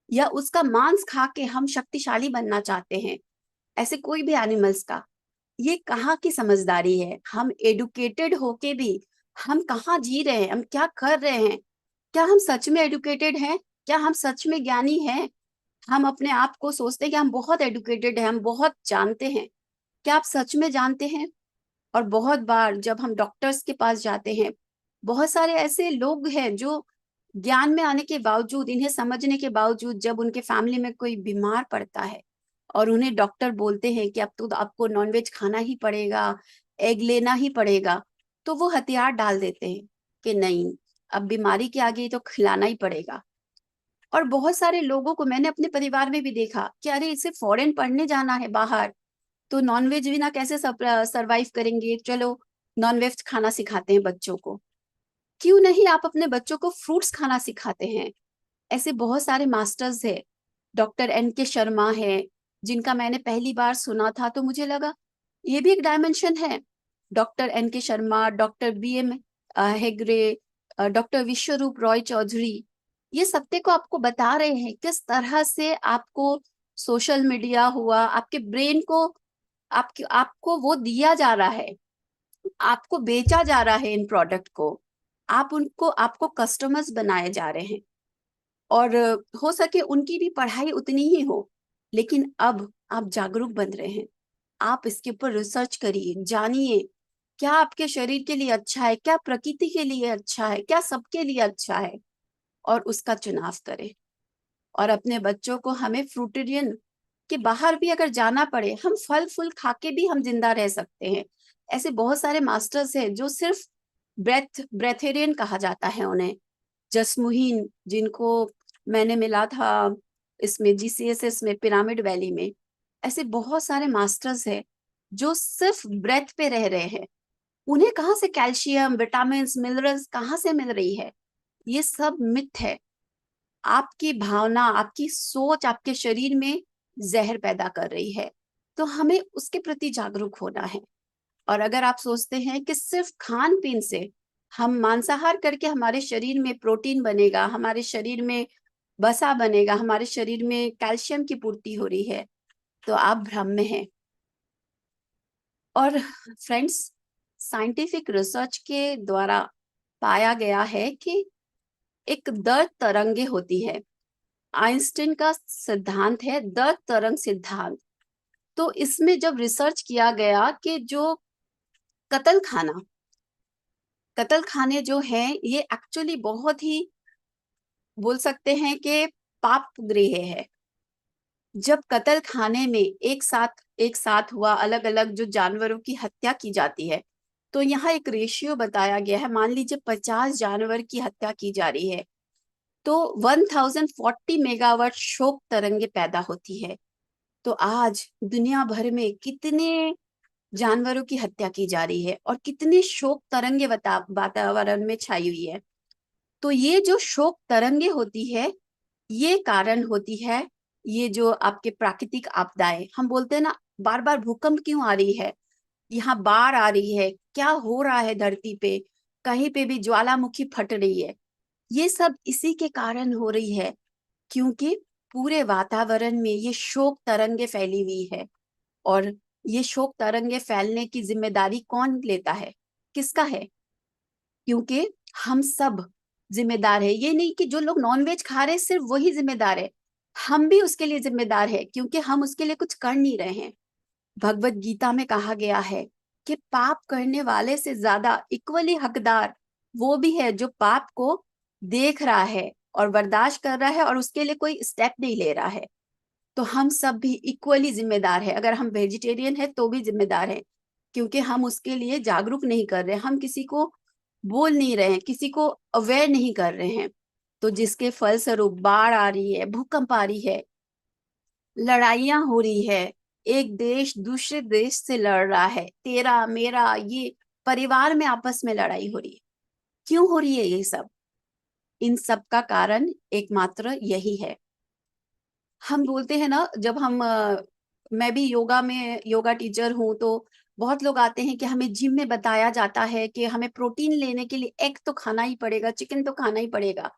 या उसका मांस खा के हम शक्तिशाली बनना चाहते हैं, ऐसे कोई भी एनिमल्स का, ये कहाँ की समझदारी है? हम एडुकेटेड होके भी हम कहाँ जी रहे हैं, हम क्या कर रहे हैं? क्या हम सच में एडुकेटेड हैं? क्या हम सच में ज्ञानी हैं? हम अपने आप को सोचते हैं कि हम बहुत एडुकेटेड हैं, हम बहुत जानते हैं। क्या आप सच में जानते हैं? और बहुत बार जब हम डॉक्टर्स के पास जाते हैं, बहुत सारे ऐसे लोग हैं जो ज्ञान में आने के बावजूद, इन्हें समझने के बावजूद, जब उनके फैमिली में कोई बीमार पड़ता है और उन्हें डॉक्टर बोलते हैं कि अब तो आपको नॉनवेज खाना ही पड़ेगा, एग लेना ही पड़ेगा, तो वो हथियार डाल देते हैं कि नहीं, अब बीमारी के आगे तो खिलाना ही पड़ेगा। और बहुत सारे लोगों को मैंने अपने परिवार में भी देखा कि अरे इसे फॉरेन पढ़ने जाना है बाहर, तो नॉनवेज बिना कैसे सरवाइव करेंगे, चलो नॉनवेज खाना सिखाते हैं बच्चों को। क्यों नहीं आप अपने बच्चों को फ्रूट्स खाना सिखाते हैं। ऐसे बहुत सारे मास्टर्स है, डॉक्टर एन के शर्मा है, जिनका मैंने पहली बार सुना था तो मुझे लगा ये भी एक डायमेंशन है। Doctor N K Sharma, doctor B M Hegde, doctor Vishwaroop Roy Chaudhary, ये सत्य को आपको बता रहे हैं किस तरह से आपको सोशल मीडिया हुआ, आपके ब्रेन को आपको वो दिया जा रहा है, आपको बेचा जा रहा है इन प्रोडक्ट को, आपको कस्टमर्स बनाए जा रहे हैं। और हो सके उनकी भी पढ़ाई उतनी ही हो, लेकिन अब आप जागरूक बन रहे हैं। आप इसके ऊपर रिसर्च करिए, जानिए क्या आपके शरीर के लिए अच्छा है, क्या प्रकृति के लिए अच्छा है, क्या सबके लिए अच्छा है, और उसका चुनाव करें। और अपने बच्चों को, हमें फ्रूटेरियन के बाहर भी अगर जाना पड़े, हम फल फूल खा के भी हम जिंदा रह सकते हैं। ऐसे बहुत सारे मास्टर्स हैं जो सिर्फ ब्रेथेरियन कहा जाता है उन्हें, जसमुहीन, जिनको मैंने मिला था इसमें GCSS में, पिरामिड वैली में। ऐसे बहुत सारे मास्टर्स हैं जो सिर्फ ब्रेथ पे रह रहे हैं। उन्हें कहाँ से कैल्शियम, विटामिन, मिनरल्स कहाँ से मिल रही है? ये सब मिथ है। आपकी भावना, आपकी सोच आपके शरीर में जहर पैदा कर रही है, तो हमें उसके प्रति जागरूक होना है। और अगर आप सोचते हैं कि सिर्फ खान पीन से, हम मांसाहार करके हमारे शरीर में प्रोटीन बनेगा, हमारे शरीर में वसा बनेगा, हमारे शरीर में कैल्शियम की पूर्ति हो रही है, तो आप भ्रम में हैं। और फ्रेंड्स, साइंटिफिक रिसर्च के द्वारा पाया गया है कि एक दर्द तरंगे होती है। आइंस्टीन का सिद्धांत है दर्द तरंग सिद्धांत। तो इसमें जब रिसर्च किया गया कि जो कतल खाना, कतल खाने जो हैं, ये एक्चुअली बहुत ही, बोल सकते हैं कि पाप गृह है। जब कतल खाने में एक साथ हुआ अलग अलग जो जानवरों की हत्या की जाती है, तो यहाँ एक रेशियो बताया गया है। मान लीजिए 50 जानवर की हत्या की जा रही है, तो 1040 मेगावाट शोक तरंगे पैदा होती है। तो आज दुनिया भर में कितने जानवरों की हत्या की जा रही है और कितने शोक तरंगे वातावरण में छाई हुई है। तो ये जो शोक तरंगे होती है, ये कारण होती है, ये जो आपके प्राकृतिक आपदाएं, हम बोलते हैं ना, बार बार भूकंप क्यों आ रही है, यहाँ बाढ़ आ रही है, क्या हो रहा है धरती पे, कहीं पे भी ज्वालामुखी फट रही है, ये सब इसी के कारण हो रही है, क्योंकि पूरे वातावरण में ये शोक तरंगे फैली हुई है। और ये शोक तरंगे फैलने की जिम्मेदारी कौन लेता है, किसका है? क्योंकि हम सब जिम्मेदार है। ये नहीं कि जो लोग नॉनवेज खा रहे हैं सिर्फ वही जिम्मेदार है, हम भी उसके लिए जिम्मेदार है, क्योंकि हम उसके लिए कुछ कर नहीं रहे हैं। भगवत गीता में कहा गया है कि पाप करने वाले से ज्यादा इक्वली हकदार वो भी है जो पाप को देख रहा है और बर्दाश्त कर रहा है और उसके लिए कोई स्टेप नहीं ले रहा है। तो हम सब भी इक्वली जिम्मेदार है। अगर हम वेजिटेरियन है तो भी जिम्मेदार है, क्योंकि हम उसके लिए जागरूक नहीं कर रहे, हम किसी को बोल नहीं रहे हैं, किसी को अवेयर नहीं कर रहे हैं। तो जिसके फलस्वरूप बाढ़ आ रही है, भूकंप आ रही है, लड़ाइयां हो रही है, एक देश दूसरे देश से लड़ रहा है, तेरा मेरा, ये परिवार में आपस में लड़ाई हो रही है। क्यों हो रही है ये सब? इन सब का कारण एकमात्र यही है। हम बोलते हैं ना, जब हम मैं भी योगा टीचर हूँ, तो बहुत लोग आते हैं कि हमें जिम में बताया जाता है कि हमें प्रोटीन लेने के लिए एग तो खाना ही पड़ेगा, चिकन तो खाना ही पड़ेगा।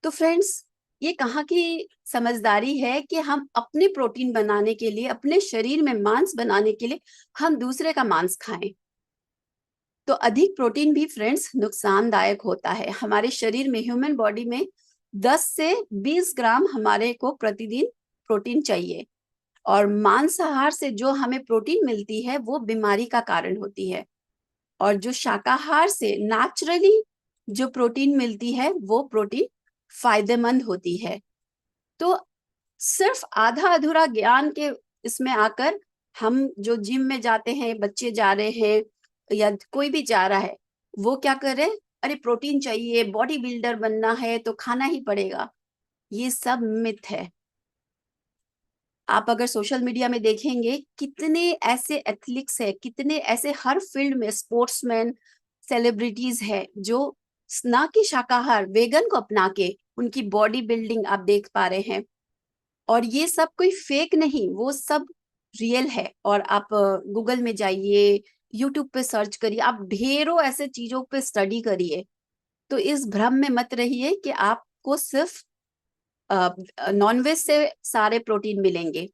तो फ्रेंड्स, ये कहाँ की समझदारी है कि हम अपने प्रोटीन बनाने के लिए, अपने शरीर में मांस बनाने के लिए हम दूसरे का मांस खाएं? तो अधिक प्रोटीन भी फ्रेंड्स नुकसानदायक होता है। हमारे शरीर में, ह्यूमन बॉडी में 10 से 20 ग्राम हमारे को प्रतिदिन प्रोटीन चाहिए। और मांसाहार से जो हमें प्रोटीन मिलती है वो बीमारी का कारण होती है, और जो शाकाहार से नेचुरली जो प्रोटीन मिलती है वो प्रोटीन फायदेमंद होती है। तो सिर्फ आधा अधूरा ज्ञान के इसमें आकर हम जो जिम में जाते हैं, बच्चे जा रहे हैं या कोई भी जा रहा है, वो क्या कर रहे हैं, अरे प्रोटीन चाहिए, बॉडी बिल्डर बनना है तो खाना ही पड़ेगा। ये सब मिथ है। आप अगर सोशल मीडिया में देखेंगे, कितने ऐसे एथलीट्स है, कितने ऐसे हर फील्ड में स्पोर्ट्समैन, सेलिब्रिटीज है जो ना कि शाकाहार वेगन को अपना के उनकी बॉडी बिल्डिंग आप देख पा रहे हैं। और ये सब कोई फेक नहीं, वो सब रियल है। और आप गूगल में जाइए, यूट्यूब पे सर्च करिए, आप ढेरों ऐसे चीजों पे स्टडी करिए। तो इस भ्रम में मत रहिए कि आपको सिर्फ नॉनवेज से सारे प्रोटीन मिलेंगे।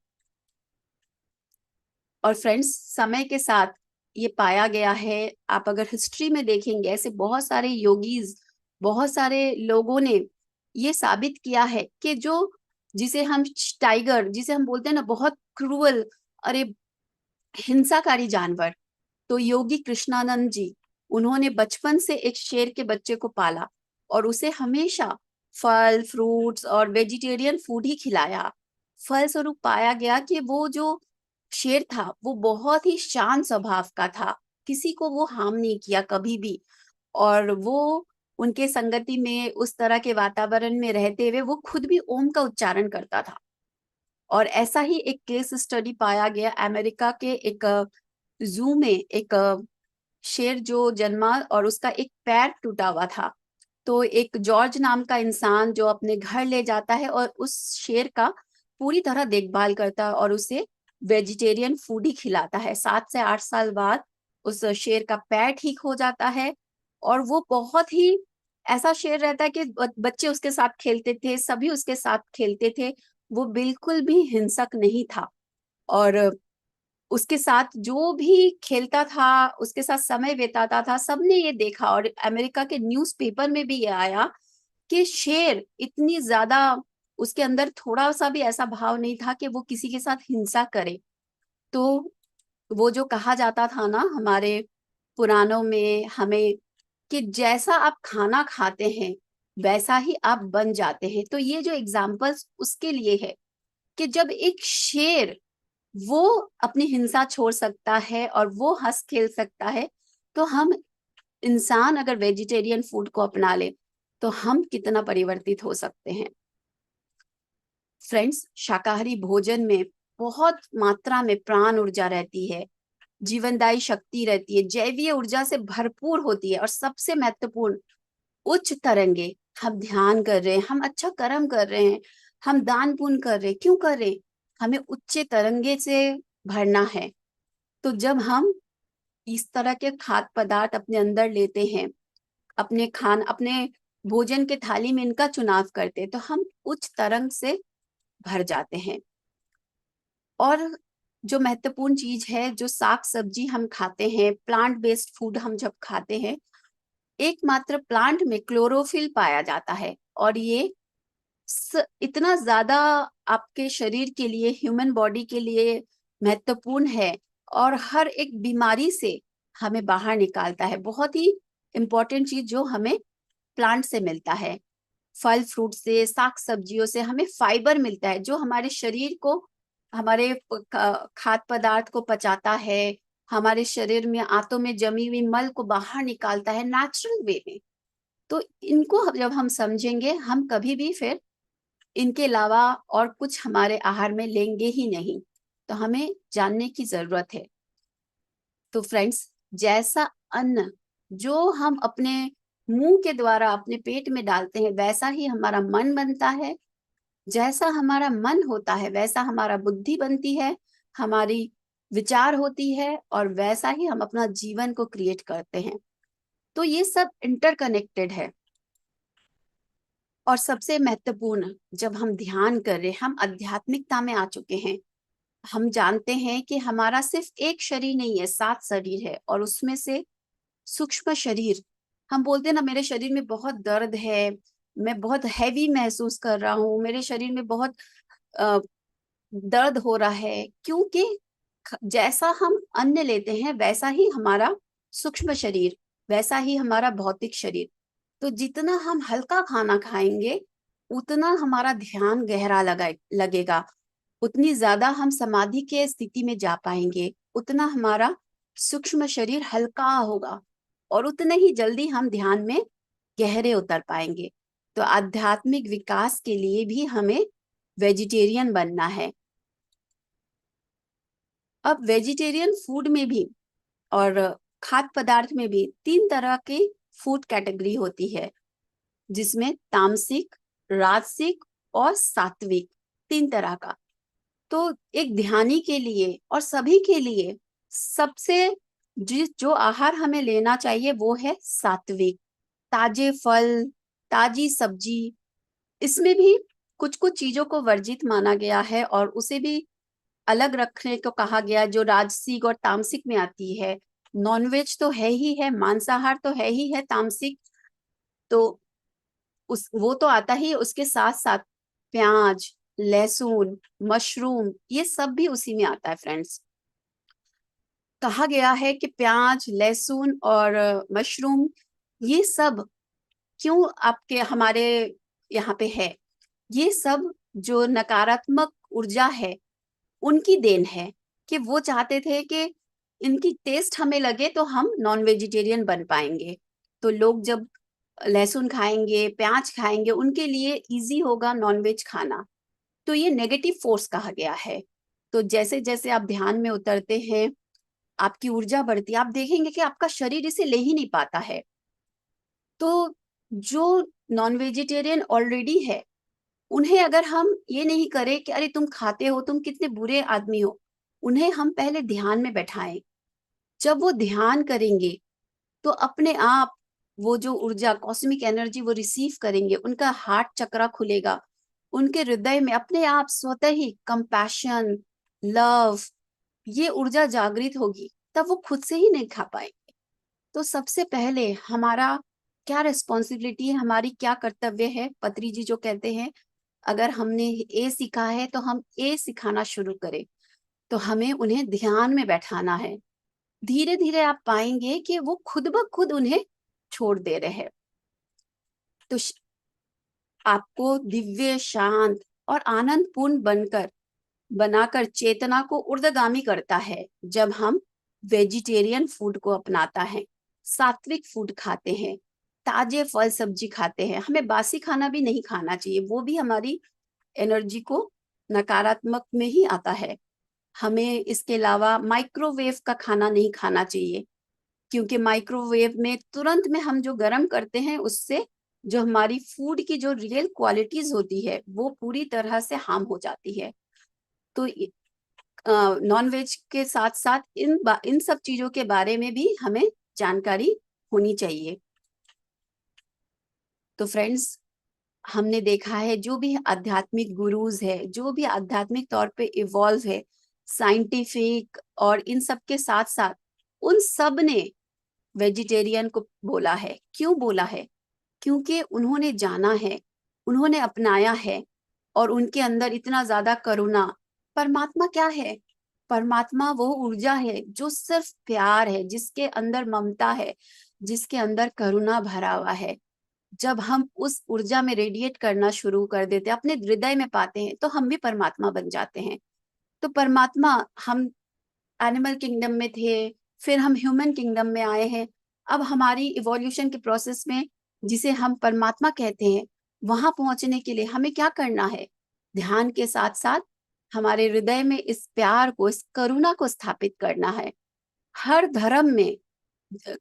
और फ्रेंड्स, समय के साथ ये पाया गया है, आप अगर हिस्ट्री में देखेंगे, ऐसे बहुत सारे योगीज, बहुत सारे लोगों ने ये साबित किया है कि जो जिसे हम टाइगर, जिसे हम बोलते हैं ना बहुत क्रूअल, अरे हिंसाकारी जानवर, तो योगी कृष्णानंद जी, उन्होंने बचपन से एक शेर के बच्चे को पाला और उसे हमेशा फल फ्रूट्स और वेजिटेरियन फूड ही खिलाया। फलस्वरूप पाया गया कि वो जो शेर था वो बहुत ही शांत स्वभाव का था, किसी को वो हार्म नहीं किया कभी भी। और वो उनके संगति में, उस तरह के वातावरण में रहते हुए वो खुद भी ओम का उच्चारण करता था। और ऐसा ही एक केस स्टडी पाया गया अमेरिका के एक जू में, एक शेर जो जन्मा और उसका एक पैर टूटा हुआ था। तो एक जॉर्ज नाम का इंसान जो अपने घर ले जाता है और उस शेर का पूरी तरह देखभाल करता है और उसे वेजिटेरियन फूड ही खिलाता है। 7 से 8 साल बाद उस शेर का पैर ठीक हो जाता है। और वो बहुत ही ऐसा शेर रहता है कि बच्चे उसके साथ खेलते थे, सभी उसके साथ खेलते थे। वो बिल्कुल भी हिंसक नहीं था। और उसके साथ जो भी खेलता था, उसके साथ समय बिताता था, सबने ये देखा। और अमेरिका के न्यूज़पेपर में भी ये आया कि शेर इतनी ज्यादा, उसके अंदर थोड़ा सा भी ऐसा भाव नहीं था कि वो किसी के साथ हिंसा करे। तो वो जो कहा जाता था ना हमारे पुराणों में हमें, कि जैसा आप खाना खाते हैं वैसा ही आप बन जाते हैं। तो ये जो एग्जाम्पल्स उसके लिए है कि जब एक शेर वो अपनी हिंसा छोड़ सकता है और वो हंस खेल सकता है, तो हम इंसान अगर वेजिटेरियन फूड को अपना ले तो हम कितना परिवर्तित हो सकते हैं। फ्रेंड्स, शाकाहारी भोजन में बहुत मात्रा में प्राण ऊर्जा रहती है, जीवनदायी शक्ति रहती है, जैवीय ऊर्जा से भरपूर होती है। और सबसे महत्वपूर्ण, उच्च तरंगे। हम ध्यान कर रहे हैं, हम अच्छा कर्म कर रहे हैं, हम दान पुण्य कर रहे हैं, क्यों कर रहे हैं? हमें उच्च तरंगे से भरना है। तो जब हम इस तरह के खाद्य पदार्थ अपने अंदर लेते हैं, अपने भोजन के थाली में इनका चुनाव करते हैं, तो हम उच्च तरंग से भर जाते हैं। और जो महत्वपूर्ण चीज है, जो साग सब्जी हम खाते हैं, प्लांट बेस्ड फूड हम जब खाते हैं, एकमात्र प्लांट में क्लोरोफिल पाया जाता है। और ये इतना ज्यादा आपके शरीर के लिए, ह्यूमन बॉडी के लिए महत्वपूर्ण है और हर एक बीमारी से हमें बाहर निकालता है। बहुत ही इम्पोर्टेंट चीज जो हमें प्लांट से मिलता है, फल फ्रूट से, साग सब्जियों से हमें फाइबर मिलता है जो हमारे शरीर को, हमारे खाद्य पदार्थ को पचाता है, हमारे शरीर में आंतों में जमी हुई मल को बाहर निकालता है नेचुरल वे में। तो इनको जब हम समझेंगे, हम कभी भी फिर इनके अलावा और कुछ हमारे आहार में लेंगे ही नहीं। तो हमें जानने की जरूरत है। तो फ्रेंड्स, जैसा अन्न जो हम अपने मुंह के द्वारा अपने पेट में डालते हैं, वैसा ही हमारा मन बनता है। जैसा हमारा मन होता है वैसा हमारा बुद्धि बनती है, हमारी विचार होती है, और वैसा ही हम अपना जीवन को क्रिएट करते हैं। तो ये सब इंटरकनेक्टेड है। और सबसे महत्वपूर्ण, जब हम ध्यान कर रहे हैं, हम आध्यात्मिकता में आ चुके हैं, हम जानते हैं कि हमारा सिर्फ एक शरीर नहीं है, 7 शरीर है। और उसमें से सूक्ष्म शरीर, हम बोलते हैं ना, मेरे शरीर में बहुत दर्द है, मैं बहुत हैवी महसूस कर रहा हूँ, मेरे शरीर में बहुत अ, दर्द हो रहा है, क्योंकि जैसा हम अन्न लेते हैं वैसा ही हमारा सूक्ष्म शरीर, वैसा ही हमारा भौतिक शरीर। तो जितना हम हल्का खाना खाएंगे उतना हमारा ध्यान गहरा लगेगा, उतनी ज्यादा हम समाधि के स्थिति में जा पाएंगे, उतना हमारा सूक्ष्म शरीर हल्का होगा और उतने ही जल्दी हम ध्यान में गहरे उतर पाएंगे। तो आध्यात्मिक विकास के लिए भी हमें वेजिटेरियन बनना है। अब वेजिटेरियन फूड में भी और खाद्य पदार्थ में भी 3 तरह की फूड कैटेगरी होती है, जिसमें तामसिक, राजसिक और सात्विक, 3 तरह का। तो एक ध्यानी के लिए और सभी के लिए सबसे जो आहार हमें लेना चाहिए वो है सात्विक। ताजे फल, ताजी सब्जी, इसमें भी कुछ कुछ चीजों को वर्जित माना गया है और उसे भी अलग रखने को कहा गया, जो राजसिक और तामसिक में आती है। नॉनवेज तो है ही है, मांसाहार तो है ही है तामसिक, तो वो तो आता ही, उसके साथ साथ प्याज, लहसुन, मशरूम, ये सब भी उसी में आता है फ्रेंड्स। कहा गया है कि प्याज, लहसुन और मशरूम, ये सब क्यों आपके हमारे यहाँ पे है, ये सब जो नकारात्मक ऊर्जा है उनकी देन है, कि वो चाहते थे कि इनकी टेस्ट हमें लगे तो हम नॉन वेजिटेरियन बन पाएंगे। तो लोग जब लहसुन खाएंगे, प्याज खाएंगे, उनके लिए इजी होगा नॉनवेज खाना। तो ये नेगेटिव फोर्स कहा गया है। तो जैसे जैसे आप ध्यान में उतरते हैं, आपकी ऊर्जा बढ़ती है, आप देखेंगे कि आपका शरीर इसे ले ही नहीं पाता है। तो जो नॉन वेजिटेरियन ऑलरेडी है, उन्हें अगर हम ये नहीं करें कि अरे तुम खाते हो, तुम कितने बुरे आदमी हो, उन्हें हम पहले ध्यान में बैठाएं। जब वो ध्यान करेंगे तो अपने आप वो जो ऊर्जा, कॉस्मिक एनर्जी वो रिसीव करेंगे, उनका हार्ट चक्रा खुलेगा, उनके हृदय में अपने आप स्वतः ही कंपैशन, लव, ये ऊर्जा जागृत होगी, तब वो खुद से ही नहीं खा पाएंगे। तो सबसे पहले हमारा क्या रिस्पॉन्सिबिलिटी है, हमारी क्या कर्तव्य है, पत्री जी जो कहते हैं, अगर हमने ए सीखा है तो हम ए सिखाना शुरू करें। तो हमें उन्हें ध्यान में बैठाना है। धीरे धीरे आप पाएंगे कि वो खुद ब खुद उन्हें छोड़ दे रहे हैं। तो आपको दिव्य, शांत और आनंदपूर्ण बनाकर चेतना को ऊर्ध्वगामी करता है जब हम वेजिटेरियन फूड को अपनाता है, सात्विक फूड खाते हैं, ताजे फल सब्जी खाते हैं। हमें बासी खाना भी नहीं खाना चाहिए, वो भी हमारी एनर्जी को नकारात्मक में ही आता है। हमें इसके अलावा माइक्रोवेव का खाना नहीं खाना चाहिए, क्योंकि माइक्रोवेव में तुरंत में हम जो गर्म करते हैं, उससे जो हमारी फूड की जो रियल क्वालिटीज होती है वो पूरी तरह से हार्म हो जाती है। तो नॉन वेज के साथ साथ इन सब चीजों के बारे में भी हमें जानकारी होनी चाहिए। तो फ्रेंड्स, हमने देखा है जो भी आध्यात्मिक गुरुज है, जो भी आध्यात्मिक तौर पे इवॉल्व है, साइंटिफिक और इन सब के साथ साथ, उन सब ने वेजिटेरियन को बोला है। क्यों बोला है? क्योंकि उन्होंने जाना है, उन्होंने अपनाया है, और उनके अंदर इतना ज्यादा करुणा। परमात्मा क्या है? परमात्मा वो ऊर्जा है जो सिर्फ प्यार है, जिसके अंदर ममता है, जिसके अंदर करुणा भरा हुआ है। जब हम उस ऊर्जा में रेडिएट करना शुरू कर देते हैं, अपने हृदय में पाते हैं, तो हम भी परमात्मा बन जाते हैं। तो परमात्मा, हम एनिमल किंगडम में थे, फिर हम ह्यूमन किंगडम में आए हैं। अब हमारी इवोल्यूशन के प्रोसेस में, जिसे हम परमात्मा कहते हैं, वहां पहुंचने के लिए हमें क्या करना है? ध्यान के साथ साथ हमारे हृदय में इस प्यार को, इस करुणा को स्थापित करना है। हर धर्म में,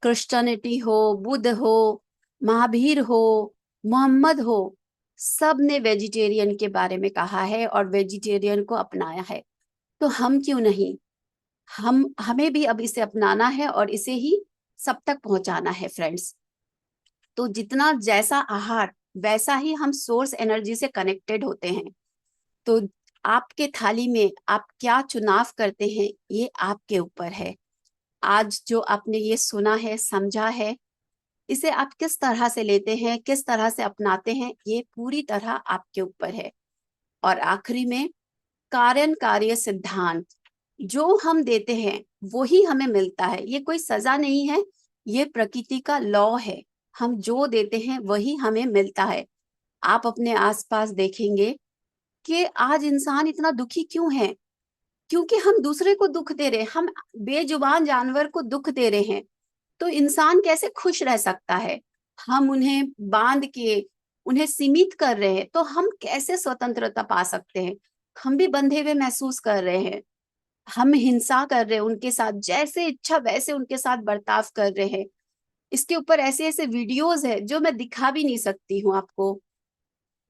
क्रिश्चियनिटी हो, बुद्ध हो, महावीर हो, मोहम्मद हो, सब ने वेजिटेरियन के बारे में कहा है और वेजिटेरियन को अपनाया है। तो हम क्यों नहीं? हमें भी अब इसे अपनाना है और इसे ही सब तक पहुंचाना है फ्रेंड्स। तो जितना जैसा आहार, वैसा ही हम सोर्स एनर्जी से कनेक्टेड होते हैं। तो आपके थाली में आप क्या चुनाव करते हैं, ये आपके ऊपर है। आज जो आपने ये सुना है, समझा है, इसे आप किस तरह से लेते हैं, किस तरह से अपनाते हैं, ये पूरी तरह आपके ऊपर है। और आखिरी में, कारण कार्य सिद्धांत, जो हम देते हैं वो ही हमें मिलता है। ये कोई सजा नहीं है, ये प्रकृति का लॉ है। हम जो देते हैं वही हमें मिलता है। आप अपने आसपास देखेंगे कि आज इंसान इतना दुखी क्यों है? क्योंकि हम दूसरे को दुख दे रहे हैं, हम बेजुबान जानवर को दुख दे रहे हैं। तो इंसान कैसे खुश रह सकता है? हम उन्हें बांध के, उन्हें सीमित कर रहे हैं, तो हम कैसे स्वतंत्रता पा सकते हैं? हम भी बंधे हुए महसूस कर रहे हैं। हम हिंसा कर रहे हैं उनके साथ, जैसे इच्छा वैसे उनके साथ बर्ताव कर रहे हैं। इसके ऊपर ऐसे ऐसे वीडियोस है जो मैं दिखा भी नहीं सकती हूँ आपको।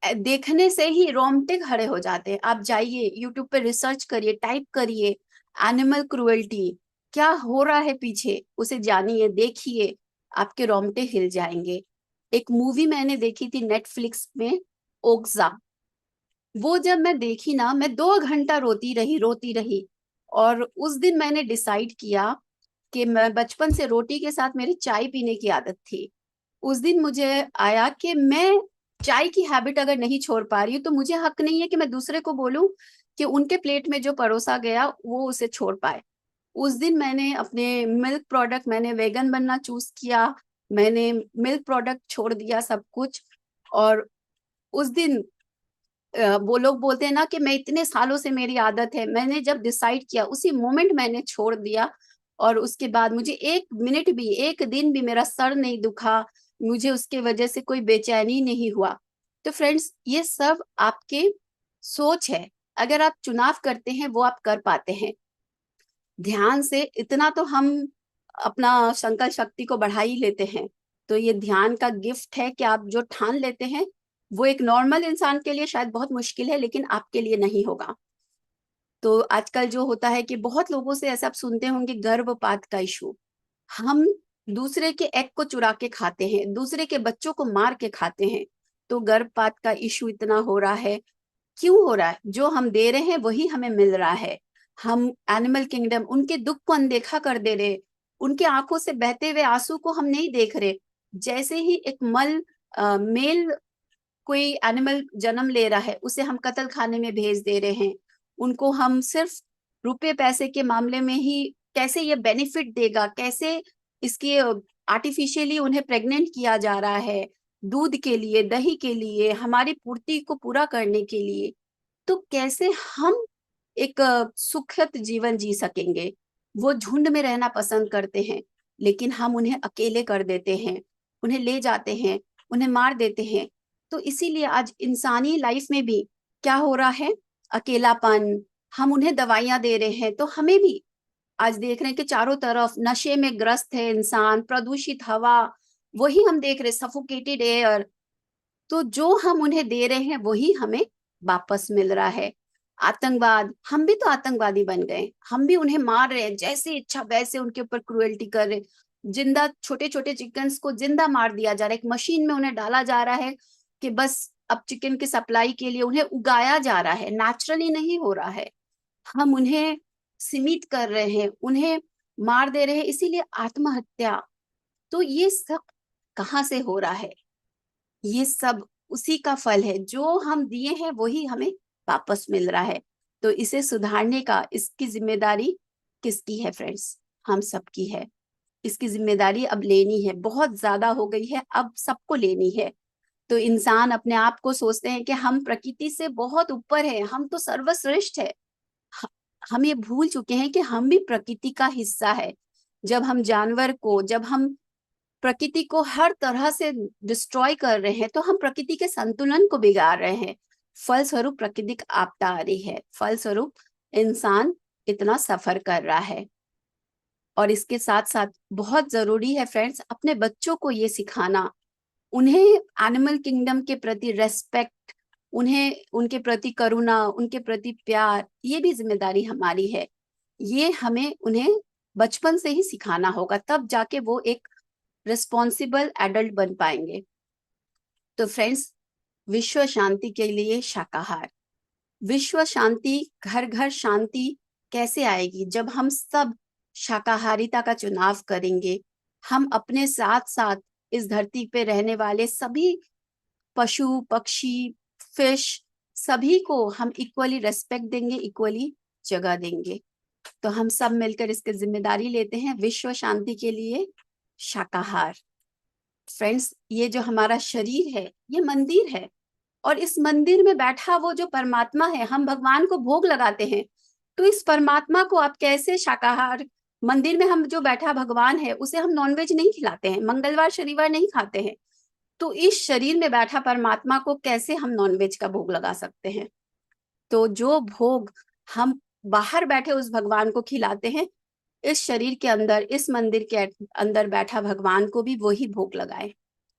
देखने से ही रोंगटे खड़े हो जाते हैं। आप जाइए यूट्यूब पे रिसर्च करिए, टाइप करिए एनिमल क्रुएल्टी, क्या हो रहा है पीछे, उसे जानिए, देखिए, आपके रोंगटे हिल जाएंगे। एक मूवी मैंने देखी थी नेटफ्लिक्स में, ओग्जा। वो जब मैं देखी ना, मैं 2 घंटा रोती रही। और उस दिन मैंने डिसाइड किया कि मैं, बचपन से रोटी के साथ मेरी चाय पीने की आदत थी। उस दिन मुझे आया कि मैं चाय की हैबिट अगर नहीं छोड़ पा रही हूँ, तो मुझे हक नहीं है कि मैं दूसरे को बोलूं कि उनके प्लेट में जो परोसा गया वो उसे छोड़ पाए। उस दिन मैंने अपने मिल्क प्रोडक्ट, मैंने वेगन बनना चूज किया। मैंने मिल्क प्रोडक्ट छोड़ दिया सब कुछ। और उस दिन वो लोग बोलते हैं ना कि मैं इतने सालों से मेरी आदत है, मैंने जब डिसाइड किया उसी मोमेंट मैंने छोड़ दिया। और उसके बाद मुझे 1 मिनट भी, 1 दिन भी मेरा सर नहीं दुखा, मुझे उसके वजह से कोई बेचैनी नहीं हुआ। तो फ्रेंड्स, ये सब आपके सोच है। अगर आप चुनाव करते हैं वो आप कर पाते हैं। ध्यान से इतना तो हम अपना संकल्प शक्ति को बढ़ा ही लेते हैं। तो ये ध्यान का गिफ्ट है कि आप जो ठान लेते हैं वो एक नॉर्मल इंसान के लिए शायद बहुत मुश्किल है, लेकिन आपके लिए नहीं होगा। तो आजकल जो होता है कि बहुत लोगों से ऐसा आप सुनते होंगे, गर्भपात का इशू। हम दूसरे के एग को चुरा के खाते हैं, दूसरे के बच्चों को मार के खाते हैं। तो गर्भपात का इशू इतना हो रहा है। क्यों हो रहा है? जो हम दे रहे हैं वही हमें मिल रहा है। हम एनिमल किंगडम, उनके दुख को अनदेखा कर दे रहे, उनके आंखों से बहते हुए आंसू को हम नहीं देख रहे। जैसे ही एक मेल कोई एनिमल जन्म ले रहा है, उसे हम कत्ल खाने में भेज दे रहे हैं। उनको हम सिर्फ रुपए पैसे के मामले में ही, कैसे ये बेनिफिट देगा, कैसे इसके आर्टिफिशियली उन्हें प्रेग्नेंट किया जा रहा है, दूध के लिए, दही के लिए, हमारी पूर्ति को पूरा करने के लिए। तो कैसे हम एक सुखद जीवन जी सकेंगे? वो झुंड में रहना पसंद करते हैं, लेकिन हम उन्हें अकेले कर देते हैं, उन्हें ले जाते हैं, उन्हें मार देते हैं। तो इसीलिए आज इंसानी लाइफ में भी क्या हो रहा है? अकेलापन। हम उन्हें दवाइयां दे रहे हैं, तो हमें भी आज देख रहे हैं कि चारों तरफ नशे में ग्रस्त है इंसान, प्रदूषित हवा, वही हम देख रहे, सफोकेटेड एयर। तो जो हम उन्हें दे रहे हैं वही हमें वापस मिल रहा है। आतंकवाद, हम भी तो आतंकवादी बन गए, हम भी उन्हें मार रहे हैं, जैसे इच्छा वैसे उनके ऊपर क्रुएल्टी कर रहे हैं। जिंदा छोटे छोटे चिकन्स को जिंदा मार दिया जा रहा है, एक मशीन में उन्हें डाला जा रहा है कि बस अब चिकन की सप्लाई के लिए उन्हें उगाया जा रहा है, नेचुरली नहीं हो रहा है। हम उन्हें सीमित कर रहे हैं, उन्हें मार दे रहे हैं, इसीलिए आत्महत्या। तो ये सब कहाँ से हो रहा है? ये सब उसी का फल है, जो हम दिए हैं वही हमें वापस मिल रहा है। तो इसे सुधारने का, इसकी जिम्मेदारी किसकी है फ्रेंड्स? हम सबकी है। इसकी जिम्मेदारी अब लेनी है, बहुत ज्यादा हो गई है, अब सबको लेनी है। तो इंसान अपने आप को सोचते हैं कि हम प्रकृति से बहुत ऊपर है, हम तो सर्वश्रेष्ठ है। ह- हम ये भूल चुके हैं कि हम भी प्रकृति का हिस्सा है। जब हम जानवर को, जब हम प्रकृति को हर तरह से डिस्ट्रॉय कर रहे हैं, तो हम प्रकृति के संतुलन को बिगाड़ रहे हैं। फलस्वरूप प्राकृतिक आपदा आ रही है, फलस्वरूप इंसान इतना सफर कर रहा है। और इसके साथ साथ बहुत जरूरी है फ्रेंड्स, अपने बच्चों को ये सिखाना, उन्हें एनिमल किंगडम के प्रति रेस्पेक्ट, उन्हें उनके प्रति करुणा, उनके प्रति प्यार, ये भी जिम्मेदारी हमारी है। ये हमें उन्हें बचपन से ही सिखाना होगा, तब जाके वो एक रिस्पॉन्सिबल एडल्ट बन पाएंगे। तो फ्रेंड्स, विश्व शांति के लिए शाकाहार। विश्व शांति, घर घर शांति कैसे आएगी? जब हम सब शाकाहारिता का चुनाव करेंगे। हम अपने साथ साथ इस धरती पे रहने वाले सभी पशु पक्षी, फिश, सभी को हम इक्वली रेस्पेक्ट देंगे, इक्वली जगह देंगे। तो हम सब मिलकर इसकी जिम्मेदारी लेते हैं, विश्व शांति के लिए शाकाहार। फ्रेंड्स, ये जो हमारा शरीर है ये मंदिर है, और इस मंदिर में बैठा वो जो परमात्मा है, हम भगवान को भोग लगाते हैं। तो इस परमात्मा को आप कैसे शाकाहार, मंदिर में हम जो बैठा भगवान है उसे हम नॉनवेज नहीं खिलाते हैं, मंगलवार शनिवार नहीं खाते हैं। तो इस शरीर में बैठा परमात्मा को कैसे हम नॉनवेज का भोग लगा सकते हैं? तो जो भोग हम बाहर बैठे उस भगवान को खिलाते हैं, इस शरीर के अंदर, इस मंदिर के अंदर बैठा भगवान को भी वही भोग लगाए।